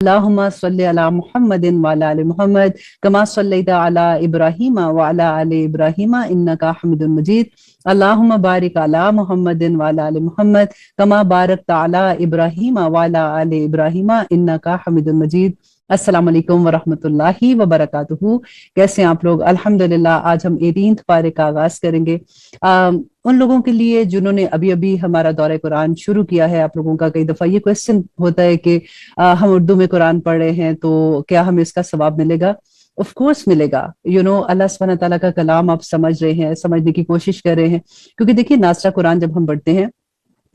اللهم صل على محمد وعلى ال محمد كما صليت على ابراهيم وعلى ال ابراهيم انك حميد مجيد. اللهم بارك على محمد وعلى ال محمد كما باركت على ابراهيم وعلى ال ابراهيم انك حميد مجيد. अस्सलाम वालेकुम वरहमतुल्लाहि वबरकातुहू। कैसे हैं आप लोग? अल्हम्दुलिल्लाह। आज हम 18th पारे का आगाज करेंगे। उन लोगों के लिए जिन्होंने अभी अभी हमारा दौरे कुरान शुरू किया है, आप लोगों का कई दफा ये क्वेश्चन होता है कि हम उर्दू में कुरान पढ़ रहे हैं तो क्या हमें इसका सवाब मिलेगा? ऑफ कोर्स मिलेगा। अल्लाह सुब्हानहू तआला का कलाम आप समझ रहे हैं, समझने की कोशिश कर रहे हैं। क्योंकि देखिए, नासरा कुरान जब हम पढ़ते हैं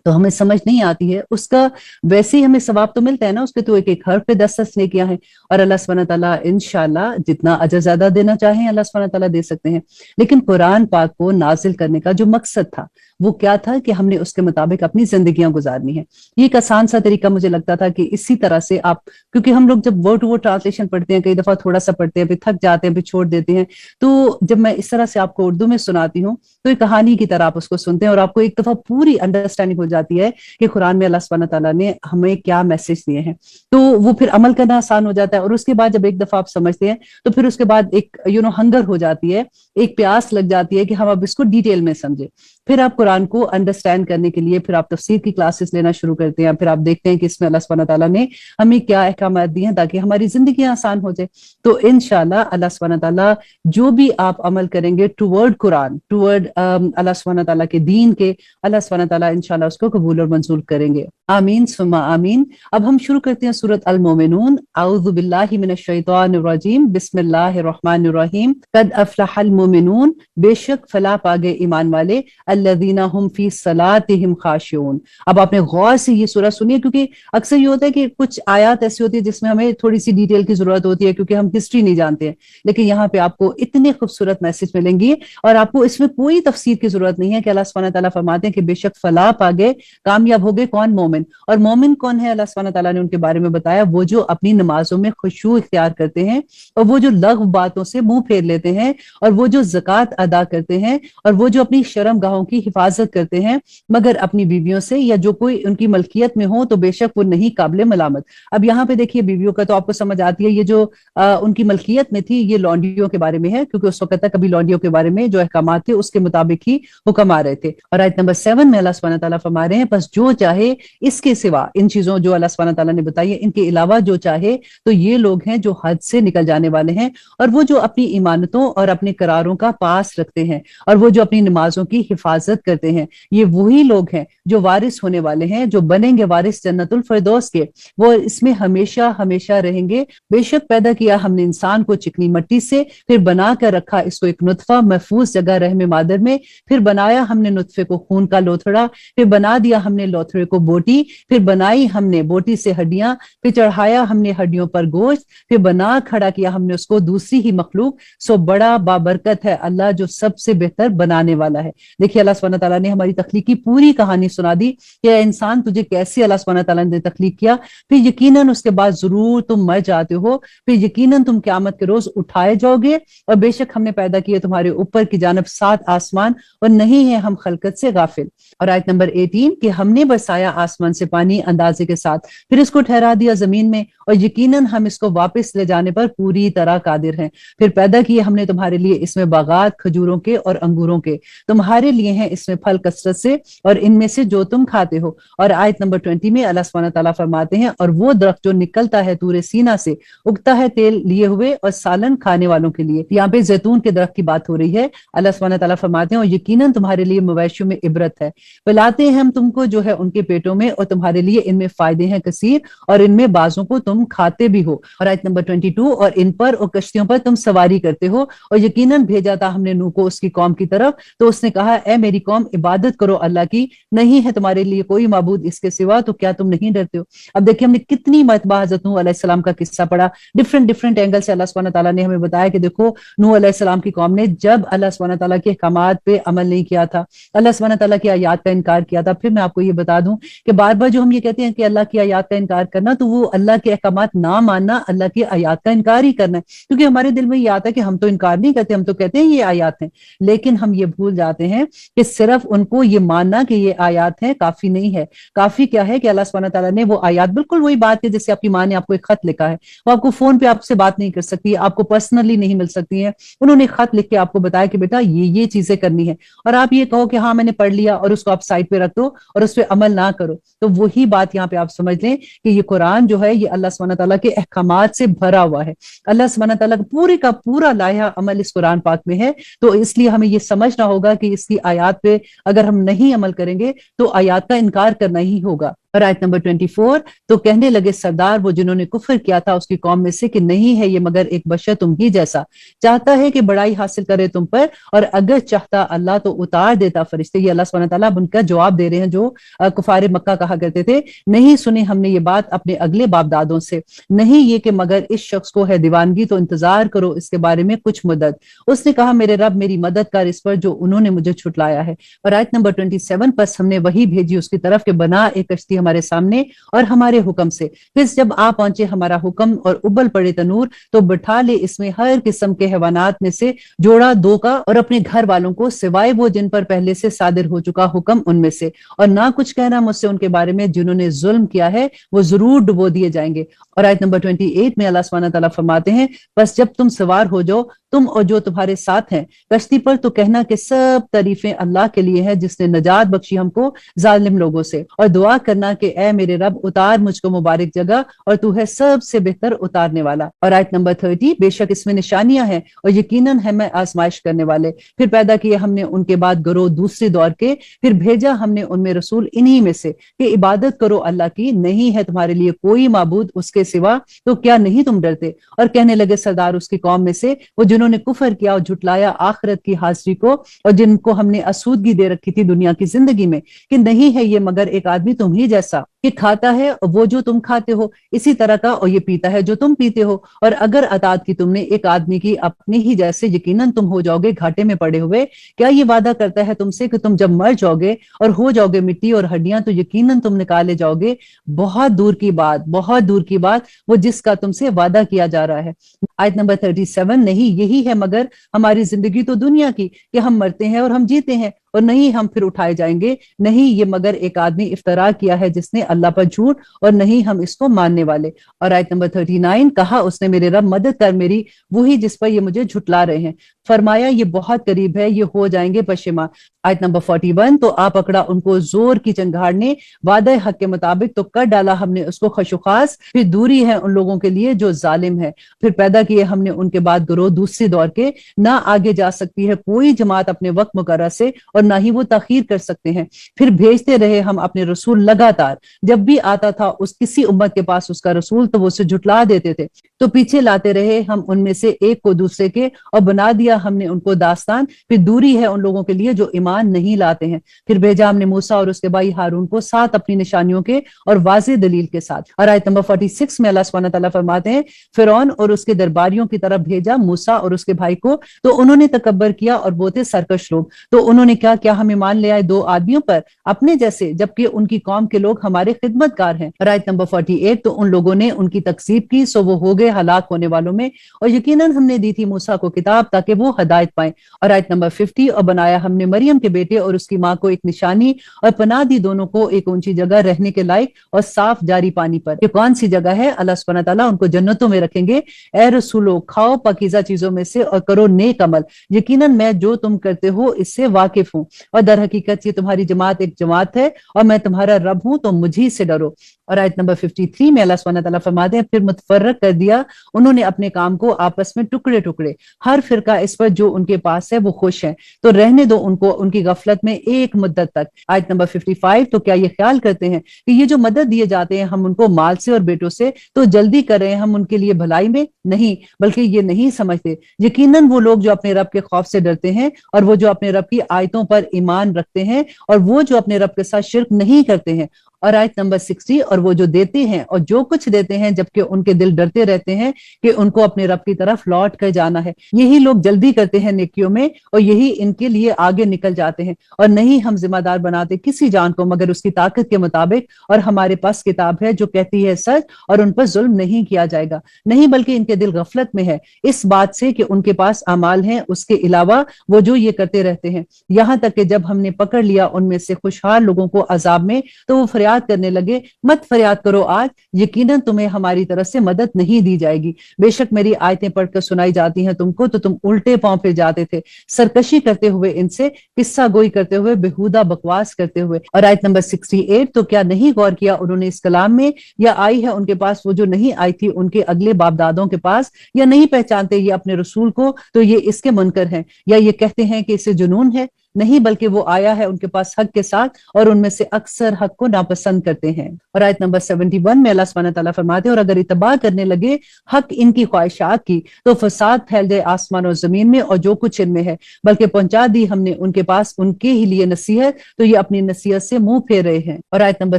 तो हमें समझ नहीं आती है, उसका वैसे ही हमें सवाब तो मिलता है ना, उसके तो एक एक हर्फ पे 10 ने किया है। और अल्लाह सुब्हानहू तआला इंशाल्लाह जितना अजर ज्यादा देना चाहें अल्लाह सुब्हानहू तआला दे सकते हैं। लेकिन कुरान पाक को नाजिल करने का जो मकसद था वो क्या था कि हमने उसके मुताबिक अपनी जिंदगियां गुजारनी है। ये एक आसान सा तरीका मुझे लगता था कि इसी तरह से आप, क्योंकि हम लोग जब वर्ड टू वर्ड ट्रांसलेशन पढ़ते हैं, कई दफा थोड़ा सा पढ़ते हैं, फिर थक जाते हैं, फिर छोड़ देते हैं। तो जब मैं इस तरह से आपको उर्दू में सुनाती हूँ तो एक कहानी की तरह आप उसको सुनते हैं और आपको एक दफा पूरी अंडरस्टैंडिंग हो जाती है कि कुरान में अल्लाह सुब्हानहू तआला ने हमें क्या मैसेज दिए हैं। तो वो फिर अमल करना आसान हो जाता है। और उसके बाद जब एक दफा आप समझते हैं तो फिर उसके बाद एक हंगर हो जाती है, एक प्यास लग जाती है कि हम अब इसको डिटेल में समझे। फिर आप कुरान को अंडरस्टैंड करने के लिए फिर आप तफसीर की क्लासेस लेना शुरू करते हैं। फिर आप देखते हैं कि इसमें अल्लाह सुब्हानहू तआला ने हमें क्या अहकामात दिए हैं ताकि हमारी जिंदगी आसान हो जाए। तो इंशाल्लाह अल्लाह सुब्हानहू तआला जो भी आप अमल करेंगे टुवर्ड कुरान, टुवर्ड अल्लाह सुब्हानहू तआला के दीन के, अल्लाह सुब्हानहू तआला इंशाल्लाह उसको कबूल और मंजूर करेंगे। आमीन सुम्मा आमीन। अब हम शुरू करते हैं सूरत अल मोमिनून। औज़ु बिल्लाहि मिनश शैतानिर रजीम, बिस्मिल्लाहिर रहमानिर रहीम। कद अफ़लहल मोमिनून, बेशक फलाह पा गए ईमान वाले, अल्लज़ीना हुम फी सलातिहिम खाशिऊन। अब आपने गौर से ये सूरह सुनिए, क्योंकि अक्सर ये होता है कि कुछ आयत ऐसी होती है जिसमें हमें थोड़ी सी डिटेल की जरूरत होती है क्योंकि हम हिस्ट्री नहीं जानते हैं। लेकिन यहाँ पे आपको इतने खूबसूरत मैसेज मिलेंगे और आपको इसमें कोई तफसीर की जरूरत नहीं है कि अल्लाह सुब्हानहू तआला फरमाते हैं कि बेशक फलाह पा गए, कामयाब हो गए कौन? मोमिन। और मोमिन कौन है? अल्लाह सुब्हानहू तआला ने उनके बारे में बताया, वो जो अपनी नमाजों में खुशू इख्तियार करते हैं और वो जो लग़व बातों से मुंह फेर लेते हैं और वो जो ज़कात अदा करते हैं और वो जो अपनी शर्मगाहों की हिफाजत करते हैं, मगर अपनी बीवियों से या जो कोई उनकी मलकियत में हो तो बेशक वो नहीं काबिल मलामत। अब यहाँ पे देखिए, बीवियों का तो आपको समझ आती है, ये जो उनकी मलकियत में थी ये लौंडियों के बारे में है, क्योंकि उस वक्त तक अभी लौंडियों के बारे में जो अहकाम थे उसके मुताबिक ही हुक्म आ रहे थे। और आयत नंबर 7 में अल्लाह सुब्हानहू तआला फरमा रहे हैं, बस जो चाहे इसके सिवा, इन चीजों जो अल्लाह सुब्हानहू तआला ने बताई है इनके अलावा जो चाहे, तो ये लोग हैं जो हद से निकल जाने वाले हैं और वो जो अपनी ईमानतों और अपने करारों का पास रखते हैं और वो जो अपनी नमाजों की हिफाजत करते हैं, ये वही लोग हैं जो वारिस होने वाले हैं, जो बनेंगे वारिस जन्नतुल फिरदौस के, वो इसमें हमेशा हमेशा रहेंगे। बेशक पैदा किया हमने इंसान को चिकनी मिट्टी से, फिर बना कर रखा इसको एक नुतफा महफूज जगह रहम मादर में, फिर बनाया हमने नुतफे को खून का लोथड़ा, फिर बना दिया हमने लोथड़े को बोटी, फिर बनाई हमने बोटी से हड्डियां, फिर चढ़ाया हमने हड्डियों पर गोश्त, फिर बना खड़ा किया हमने उसको दूसरी ही मखलूक। सो बड़ा बाबरकत है अल्लाह जो सबसे बेहतर बनाने वाला है। देखिए, अल्लाह सुब्हानहू तआला ने हमारी तख्लीक की पूरी कहानी सुना दी कि इंसान तुझे कैसे अल्लाह सुब्हानहू तआला ने तख्लीक किया, फिर यकीनन उसके बाद जरूर तुम मर जाते हो, फिर यकीनन तुम क़यामत के रोज उठाए जाओगे और बेशक हमने पैदा किए तुम्हारे ऊपर की जानब 7 आसमान और नहीं है हम खलकत से गाफिल। और आयत नंबर 18 कि हमने बरसाया आसमान से पानी अंदाजे के साथ, फिर इसको ठहरा दिया जमीन में और यकीनन हम इसको वापस ले जाने पर पूरी तरह कादिर हैं। फिर पैदा किए हमने तुम्हारे लिए इसमें बागात खजूरों के और अंगूरों के, तुम्हारे लिए हैं इसमें फल कसरत से और इनमें से जो तुम खाते हो। और आयत नंबर 20 में अल्लाह सुब्हानहू तआला फरमाते हैं, और वो दरख्त जो निकलता है तूरे सीना से, उगता है तेल लिए हुए और सालन खाने वालों के लिए। यहाँ पे जैतून के दरख्त की बात हो रही है। अल्लाह सुब्हानहू तआला फरमाते हैं, और यकीनन तुम्हारे लिए मवेशियों में इबरत है, पिलाते हैं हम तुमको जो है उनके पेटों में और तुम्हारे लिए इनमें फायदे हैं कसीर और इनमें बाजों को तुम खाते भी हो। और आयत नंबर 22 और इन पर और कश्तियों पर तुम सवारी करते हो, और यकीनन भेजा था हमने नूह को उसकी कौम की तरफ, तो उसने कहा, ए मेरी कौम इबादत करो अल्लाह की, नहीं है तुम्हारे लिए कोई माबूद इसके सिवा, तो क्या तुम नहीं डरते हो? अब देखिए, हमने कितनी मरतबा हज़रत नूह अलैहिस्सलाम का किस्सा पढ़ा, डिफरेंट एंगल से अल्लाह सुब्हानहू तआला ने हमें बताया कि देखो नूह अलैहिस्सलाम की कौम ने जब अल्लाह सुब्हानहू तआला के अहकामात पे अमल नहीं किया था, अल्लाह सुब्हानहू तआला की आयत का इनकार किया था। फिर मैं आपको ये बता दूं कि बार बार जो हम ये कहते हैं कि अल्लाह की आयत का इनकार करना, तो वो अल्लाह के अहकामात آیات نہ ماننا اللہ کی آیات کا انکار ہی کرنا ہے، کیونکہ ہمارے دل میں یہ آتا ہے کہ ہم تو انکار نہیں کرتے، ہم تو کہتے ہیں یہ آیات ہیں، لیکن ہم یہ بھول جاتے ہیں کہ صرف ان کو یہ ماننا کہ یہ آیات ہیں کافی نہیں ہے۔ کافی کیا ہے کہ اللہ سبحانہ تعالیٰ نے وہ آیات، بالکل وہی بات ہے جیسے آپ کی ماں نے آپ کو ایک خط لکھا ہے، وہ آپ کو فون پہ آپ سے بات نہیں کر سکتی، آپ کو پرسنلی نہیں مل سکتی ہیں، انہوں نے خط لکھ کے آپ کو بتایا کہ بیٹا یہ چیزیں کرنی ہے، اور آپ یہ کہو کہ ہاں میں نے پڑھ لیا اور اس کو آپ سائڈ پہ رکھ دو اور اس پہ عمل نہ کرو، تو وہی بات یہاں پہ آپ سمجھ لیں کہ یہ قرآن جو ہے یہ اللہ سبحانہ تعالیٰ کے احکامات سے بھرا ہوا ہے، اللہ سبحانہ تعالیٰ کا پورا لائحہ عمل اس قرآن پاک میں ہے، تو اس لیے ہمیں یہ سمجھنا ہوگا کہ اس کی آیات پہ اگر ہم نہیں عمل کریں گے تو آیات کا انکار کرنا ہی ہوگا۔ اور آیت نمبر 24، تو کہنے لگے سردار وہ جنہوں نے کفر کیا تھا اس کی قوم میں سے کہ نہیں ہے یہ مگر ایک بشر تم ہی جیسا، چاہتا ہے کہ بڑائی حاصل کرے تم پر، اور اگر چاہتا اللہ تو اتار دیتا فرشتے۔ یہ اللہ سبحانہ تعالیٰ ان کا جواب دے رہے ہیں جو کفار مکہ کہا کرتے تھے نہیں سنی ہم نے یہ بات اپنے اگلے باپ دادوں سے، نہیں یہ کہ مگر اس شخص کو ہے دیوانگی تو انتظار کرو اس کے بارے میں کچھ مدت۔ اس نے کہا میرے رب میری مدد کر اس پر جو انہوں نے مجھے چھٹلایا ہے۔ اور آیت نمبر 27، پس ہم نے وہی بھیجی اس کی طرف کہ بنا ایک کشتی ہمارے سامنے اور ہمارے حکم سے، پھر جب آ پہنچے ہمارا حکم اور ابل پڑے تنور تو بٹھا لے اس میں ہر قسم کے حیوانات میں سے جوڑا دو کا، اور اپنے گھر والوں کو سوائے وہ جن پر پہلے سے صادر ہو چکا حکم ان میں سے، اور نہ کچھ کہنا مجھ سے ان کے بارے میں جنہوں نے ظلم کیا ہے وہ ضرور ڈبو دیے جائیں گے۔ اور آیت نمبر 28 میں اللہ سبحانہ تعالیٰ فرماتے ہیں بس جب تم سوار ہو جاؤ تم اور جو تمہارے ساتھ ہیں کشتی پر تو کہنا کہ سب تعریفیں اللہ کے لیے ہیں جس نے نجات بخشی ہم کو ظالم لوگوں سے، اور دعا کرنا کہ اے میرے رب اتار مجھ کو مبارک جگہ اور تو ہے سب سے بہتر اتارنے والا۔ اور آیت نمبر 30، بے شک اس میں نشانیاں ہیں اور یقیناً ہے میں آزمائش کرنے والے، پھر پیدا کیے ہم نے ان کے بعد گروہ دوسرے دور کے، پھر بھیجا ہم نے ان میں رسول انہی میں سے کہ عبادت کرو اللہ کی، نہیں ہے تمہارے لیے کوئی معبود اس کے سوا، تو کیا نہیں تم ڈرتے؟ اور کہنے لگے سردار اس کی قوم میں سے وہ جنہوں نے کفر کیا اور جھٹلایا آخرت کی حاضری کو، اور جن کو ہم نے اسودگی دے رکھی تھی دنیا کی زندگی میں، کہ نہیں ہے یہ مگر ایک آدمی تم ہی جیسا کہ کھاتا ہے وہ جو تم کھاتے ہو اسی طرح کا، اور یہ پیتا ہے جو تم پیتے ہو، اور اگر اطاعت کی تم نے ایک آدمی کی اپنے ہی جیسے یقیناً تم ہو جاؤ گے گھاٹے میں پڑے ہوئے۔ کیا یہ وعدہ کرتا ہے تم سے کہ تم جب مر جاؤ گے اور ہو جاؤ گے مٹی اور ہڈیاں تو یقیناً تم نکالے جاؤ گے؟ بہت دور کی بات، بہت دور کی بات وہ جس کا تم سے وعدہ کیا جا رہا ہے۔ آیت نمبر 37، نہیں یہی ہے مگر ہماری زندگی تو دنیا کی کہ ہم مرتے ہیں اور ہم جیتے ہیں اور نہیں ہم پھر اٹھائے جائیں گے، نہیں یہ مگر ایک آدمی افطرا کیا ہے جس نے اللہ پر جھوٹ، اور نہیں ہم اس کو ماننے والے۔ اور آیت نمبر 39، کہا اس نے میرے رب مدد کر میری وہی جس پر یہ مجھے جھٹلا رہے ہیں، فرمایا یہ بہت قریب ہے یہ ہو جائیں گے پشیماں۔ آیت نمبر 41، تو آ پکڑا ان کو زور کی چنگھاڑ نے وعدہ حق کے مطابق تو کر ڈالا ہم نے اس کو خشوخاص، پھر دوری ہے ان لوگوں کے لیے جو ظالم ہے، پھر پیدا کیے ہم نے ان کے بعد گروہ دوسری دور کے، نہ آگے جا سکتی ہے کوئی جماعت اپنے وقت مقررہ سے اور نہ ہی وہ تاخیر کر سکتے ہیں، پھر بھیجتے رہے ہم اپنے رسول لگاتار، جب بھی آتا تھا اس کسی امت کے پاس اس کا رسول تو وہ اسے جھٹلا دیتے تھے، تو پیچھے لاتے رہے ہم ان میں سے ایک کو دوسرے کے، اور بنا دیا ہم نے ان کو داستان، پھر دوری ہے ان لوگوں کے لیے جو ایمان نہیں لاتے ہیں، پھر بھیجا ہم نے موسیٰ اور اس کے بھائی ہارون کو ساتھ اپنی نشانیوں کے اور واضح دلیل کے ساتھ۔ اور آیت نمبر 46 میں اللہ سبحانہ تعالیٰ فرماتے ہیں فرعون اور اس کے درباریوں کی طرف بھیجا موسیٰ اور اس کے بھائی کو، تو انہوں نے تکبر کیا اور وہ تھے سرکش لوگ، تو انہوں نے کیا ہم ایمان لے آئے دو آدمیوں پر اپنے جیسے جبکہ ان کی قوم کے لوگ ہمارے خدمت گار ہیں۔ اور آیت نمبر 48، تو ان لوگوں نے ان کی تکذیب کی سو وہ ہو گئے ہلاک ہونے والوں میں، اور یقیناً ہم نے دی تھی موسیٰ کو کتاب تاکہ وہ ہدایت پائیں۔ اور آیت نمبر 50، اور بنایا ہم نے مریم کے بیٹے اور اس کی ماں کو ایک نشانی اور پناہ دی دونوں کو ایک اونچی جگہ رہنے کے لائق اور صاف جاری پانی پر۔ یہ کون سی جگہ ہے؟ اللہ سبحانہ تعالیٰ ان کو جنتوں میں رکھیں گے۔ اے رسولو کھاؤ پاکیزہ چیزوں میں سے اور کرو نیک عمل، یقیناً میں جو تم کرتے ہو اس سے واقف ہوں، اور در حقیقت یہ تمہاری جماعت ایک جماعت ہے اور میں تمہارا رب ہوں تو مجھی سے ڈرو۔ اور آیت نمبر 53 میں اللہ سبحانہ تعالیٰ فرماتے ہیں پھر متفرق کر دیا انہوں نے اپنے کام کو آپس میں ٹکڑے ٹکڑے، ہر فرقہ اس پر جو ان کے پاس ہے وہ خوش ہیں، تو رہنے دو ان کو ان کی غفلت میں ایک مدت تک۔ آیت نمبر 55، تو کیا یہ خیال کرتے ہیں کہ یہ جو مدد دیے جاتے ہیں ہم ان کو مال سے اور بیٹوں سے تو جلدی کر رہے ہیں ہم ان کے لیے بھلائی میں؟ نہیں، بلکہ یہ نہیں سمجھتے، یقیناً وہ لوگ جو اپنے رب کے خوف سے ڈرتے ہیں اور وہ جو اپنے رب کی آیتوں پر ایمان رکھتے ہیں اور وہ جو اپنے رب کے ساتھ شرک نہیں کرتے ہیں اور आयत नंबर 60, और वो जो देते हैं और जो कुछ देते हैं जबकि उनके दिल डरते रहते हैं कि उनको अपने रब की तरफ लौट कर जाना है, यही लोग जल्दी करते हैं नेकियों में और यही इनके लिए आगे निकल जाते हैं। और नहीं हम जिम्मेदार बनाते किसी जान को मगर उसकी ताकत के मुताबिक, और हमारे पास किताब है जो कहती है सच, और उन पर जुल्म नहीं किया जाएगा। नहीं बल्कि इनके दिल गफलत में है इस बात से कि उनके पास अमाल हैं उसके अलावा वो जो ये करते रहते हैं, यहाँ तक कि जब हमने पकड़ लिया उनमें से खुशहाल लोगों को अजाब में तो वो फरियाद करने लगे, मत फरियाद करो आज, यकीनन तुम्हें हमारी तरफ से मदद नहीं दी जाएगी। बेशक मेरी आयतें पढ़कर सुनाई जाती हैं तुमको तो तुम उल्टे पांव फिर जाते थे, सरकशी करते हुए इनसे, किस्सा गोई करते हुए, बेहुदा बकवास करते हुए। और आयत नंबर 68, तो क्या नहीं गौर किया उन्होंने इस कलाम में, या आई है उनके पास वो जो नहीं आई थी उनके अगले बाप दादों के पास, या नहीं पहचानते ये अपने रसूल को तो ये इसके मुनकर हैं, या ये कहते हैं कि इसे जुनून है। नहीं बल्कि वो आया है उनके पास हक के साथ और उनमें से अक्सर हक को नापसंद करते हैं। और आयत नंबर 71 में अल्लाह सुब्हानहू व तआला फरमाते हैं, और अगर इत्तबा करने लगे हक इनकी ख्वाहिशात की तो फसाद फैल जाए आसमान और जमीन में और जो कुछ इनमें है, बल्कि पहुंचा दी हमने उनके पास उनके ही लिए नसीहत, तो ये अपनी नसीहत से मुंह फेर रहे हैं। और आयत नंबर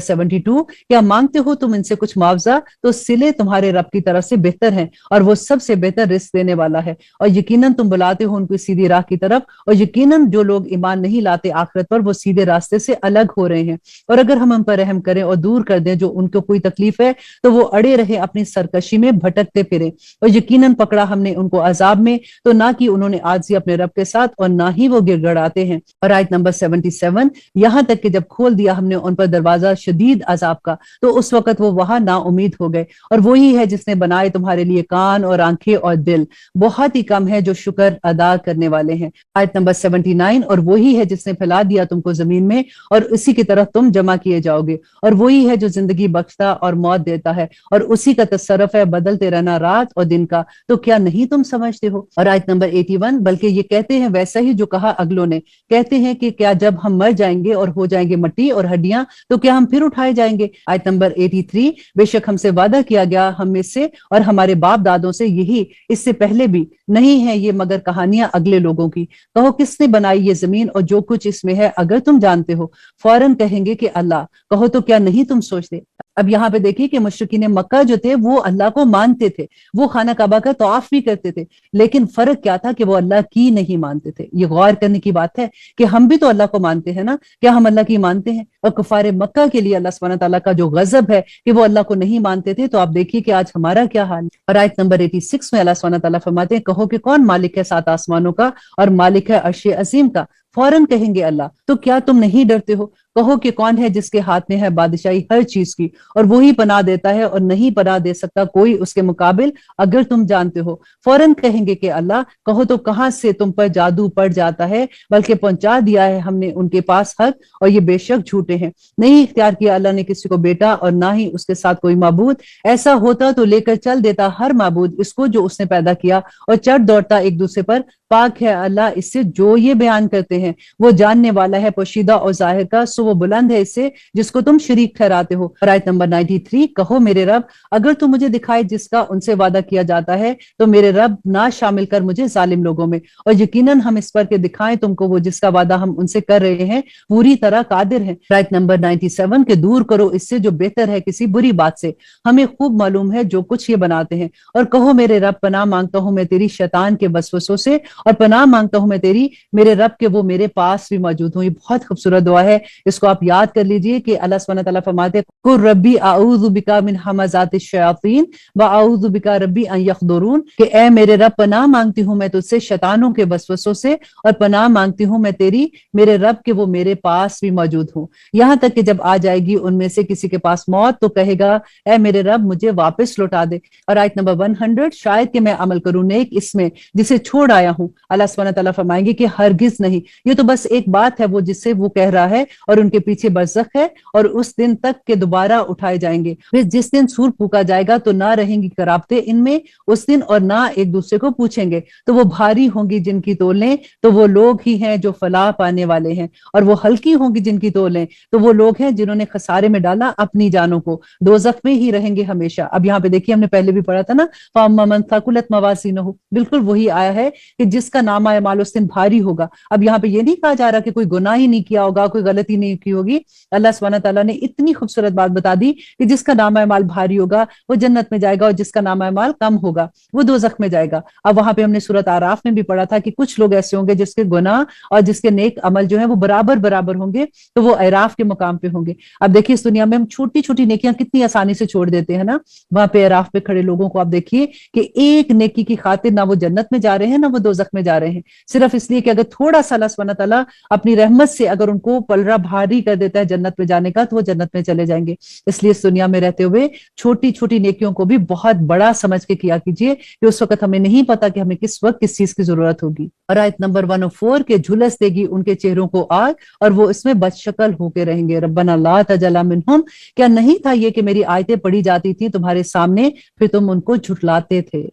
72, क्या मांगते हो तुम इनसे कुछ मुआवजा, तो सिले तुम्हारे रब की तरफ से बेहतर हैं और वो सबसे बेहतर रिस्क देने वाला है। और यकीनन तुम बुलाते हो उनको सीधी राह की तरफ, और यकीनन जो लोग ईमान नहीं लाते आखिरत पर वो सीधे रास्ते से अलग हो रहे हैं। और अगर हम पर रहम करें और दूर कर दें जो उनको कोई तकलीफ है तो वो अड़े रहे अपनी सरकशी में भटकते फिरे। और यकीनन पकड़ा हमने उनको अजाब में, तो ना कि उन्होंने आजी अपने रब के साथ और ना ही वो गिड़गड़ाते हैं। और आयत नंबर 77, यहाँ तक कि जब खोल दिया हमने उन पर दरवाजा शदीद अजाब का तो उस वक्त वो वहां ना उम्मीद हो गए। और वही है जिसने बनाए तुम्हारे लिए कान और आंखें और दिल, बहुत ही कम है जो शुक्र अदा करने वाले हैं। आयत नंबर 79, और वही है जिसने फैला दिया तुमको जमीन में और इसी की तरफ तुम जमा किए जाओगे। और वही है जो जिंदगी बख्शता और मौत देता है और उसी का तसर्रुफ है बदलते रहना रात और दिन का, तो क्या नहीं तुम समझते हो। और आयत नंबर 81, बल्कि ये कहते हैं वैसा ही जो कहा अगलों ने, कहते हैं कि क्या जब हम मर जाएंगे और हो जाएंगे मट्टी और हड्डियां तो क्या हम फिर उठाए जाएंगे। आयत नंबर 83, बेशक हमसे वादा किया गया हम में से और हमारे बाप दादों से यही इससे पहले भी, नहीं है ये मगर कहानियां अगले लोगों की। कहो किसने बनाई ये जमीन और जो कुछ इसमें है, अगर तुम जानते हो। फौरन कहेंगे कि अल्लाह। कहो तो क्या नहीं तुम सोचते। अब यहाँ पे देखिए कि मुशरिकीन मक्का जो थे वो अल्लाह को मानते थे, वो खाना काबा का तवाफ भी करते थे, लेकिन फर्क क्या था कि वो अल्लाह की नहीं मानते थे। ये गौर करने की बात है कि हम भी तो अल्लाह को मानते हैं ना, क्या हम अल्लाह की मानते हैं। और कुफारे मक्का के लिए अल्लाह सुब्हानहू व तआला का जो गजब है कि वो अल्लाह को नहीं मानते थे, तो आप देखिए कि आज हमारा क्या हाल है। और आयत नंबर 86 में अल्लाह सुब्हानहू व तआला फरमाते हैं, कहो कि कौन मालिक है 7 आसमानों का और मालिक है अर्श अजीम का। फौरन कहेंगे अल्लाह। तो क्या तुम नहीं डरते हो। कहो कि कौन है जिसके हाथ में है बादशाही हर चीज की, और वही पनाह देता है और नहीं पनाह दे सकता कोई उसके मुकाबिल, अगर तुम जानते हो। फौरन कहेंगे कि अल्लाह। कहो तो कहां से तुम पर जादू पड़ जाता है, बल्कि पहुंचा दिया है हमने उनके पास हक और ये बेशक झूठे हैं। नहीं इख्तियार किया अल्लाह ने किसी को बेटा और ना ही उसके साथ कोई माबूद, ऐसा होता तो लेकर चल देता हर माबूद इसको जो उसने पैदा किया और चढ़ दौड़ता एक दूसरे पर। पाक है अल्लाह इससे जो ये बयान करते हैं, वो जानने वाला है पोशीदा और जाहिर का, सो वो बुलंद है इससे जिसको तुम शरीक ठहराते हो। और आयत नंबर 93, कहो मेरे रब अगर तू मुझे दिखाए जिसका उनसे वादा किया जाता है, तो मेरे रब ना शामिल कर मुझे जालिम लोगों में, और यकीनन हम इस पर के दिखाएं तुमको वो जिसका वादा हम उनसे कर रहे हैं पूरी तरह कादिर है। आयत नंबर 97, के दूर करो इससे जो बेहतर है किसी बुरी बात से, हमें खूब मालूम है जो कुछ ये बनाते हैं। और कहो मेरे रब पनाह मांगता हूं मैं तेरी शैतान के वसवसों से, और पनाह मांगता हूं मैं तेरी मेरे रब के वो मेरे पास भी मौजूद हूं। ये बहुत खूबसूरत दुआ है, इसको आप याद कर लीजिए कि अल्लाह सुब्हानहू व तआला फरमाते हैं, कुल रब्बी अऊज़ु बिका मिन हमाज़ातिश शयातीन व अऊज़ु बिका रब्बी अन यहदुरून, कि ए मेरे रब पनाह मांगती हूं मैं तुझसे शैतानों के वसवसों से, और पनाह मांगती हूं मैं तेरी मेरे रब के वो मेरे पास भी मौजूद हूं। यहाँ तक कि जब आ जाएगी उनमें से किसी के पास मौत तो कहेगा ए मेरे रब मुझे वापस लौटा दे। और आयत नंबर 100, शायद कि मैं अमल करूं नेक इसमें जिसे छोड़ आया हूं। अल्लाह सुब्हानहू व तआला फरमाएंगे कि हरगिज नहीं, ये तो बस एक बात है वो जिससे वो कह रहा है, और उनके पीछे बरज़ख है और उस दिन तक के दोबारा उठाए जाएंगे। फिर जिस दिन सूर फूका जाएगा तो ना रहेंगी कराबते इनमें उस दिन, और ना एक दूसरे को पूछेंगे। तो वो भारी होंगी जिनकी तोलें तो वो लोग ही हैं जो फलाह पाने वाले हैं, और वो हल्की होंगी जिनकी तोलें तो वो लोग हैं जिन्होंने खसारे में डाला अपनी जानों को, दोज़ख में ही रहेंगे हमेशा। अब यहाँ पे देखिए हमने पहले भी पढ़ा था ना, फअम्मा मन थकुलत मवाज़ीनुहु, बिल्कुल वही आया है कि जिसका नामा अमाल उस दिन भारी होगा। अब यहाँ पे ये नहीं कहा जा रहा कि कोई गुनाह ही नहीं किया होगा, कोई गलती नहीं नहीं की होगी, अल्लाह सुब्हानहू तआला ने इतनी खूबसूरत बात बता दी कि जिसका नामा माल भारी होगा वो जन्नत में जाएगा और जिसका नामा माल कम होगा वो दोजख में जाएगा। अब वहां पे हमने सूरत आराफ में भी पढ़ा था कि कुछ लोग ऐसे होंगे जिसके गुनाह और जिसके नेक अमल जो है वो बराबर बराबर होंगे, तो वो अराफ के मुकाम पे होंगे। अब देखिए इस दुनिया में हम छोटी छोटी नेकियां कितनी आसानी से छोड़ देते हैं ना, वहां पे अराफ पे खड़े लोगों को आप देखिए कि एक नेकी की खातिर ना वो जन्नत में जा रहे हैं ना वो दोजख में जा रहे हैं, सिर्फ इसलिए कि अगर थोड़ा सा अल्लाह सुब्हानहू तआला अपनी रहमत से अगर उनको पलड़ा भारी कर देता है जन्नत में जाने का तो वो जन्नत में चले जाएंगे। इसलिए इस दुनिया में रहते हुए छोटी छोटी नेकियों को भी बहुत बड़ा समझ के किया कीजिए कि उस वक्त हमें नहीं पता कि हमें किस वक्त किस चीज की जरूरत होगी। और आयत नंबर 104 के झुलस देगी उनके चेहरों को आग और वो इसमें बदशक्ल होके रहेंगे। रब्बना ला तजल्ला मिनहुम, क्या नहीं था ये कि मेरी आयतें पढ़ी जाती थी तुम्हारे सामने फिर तुम उनको झुठलाते थे।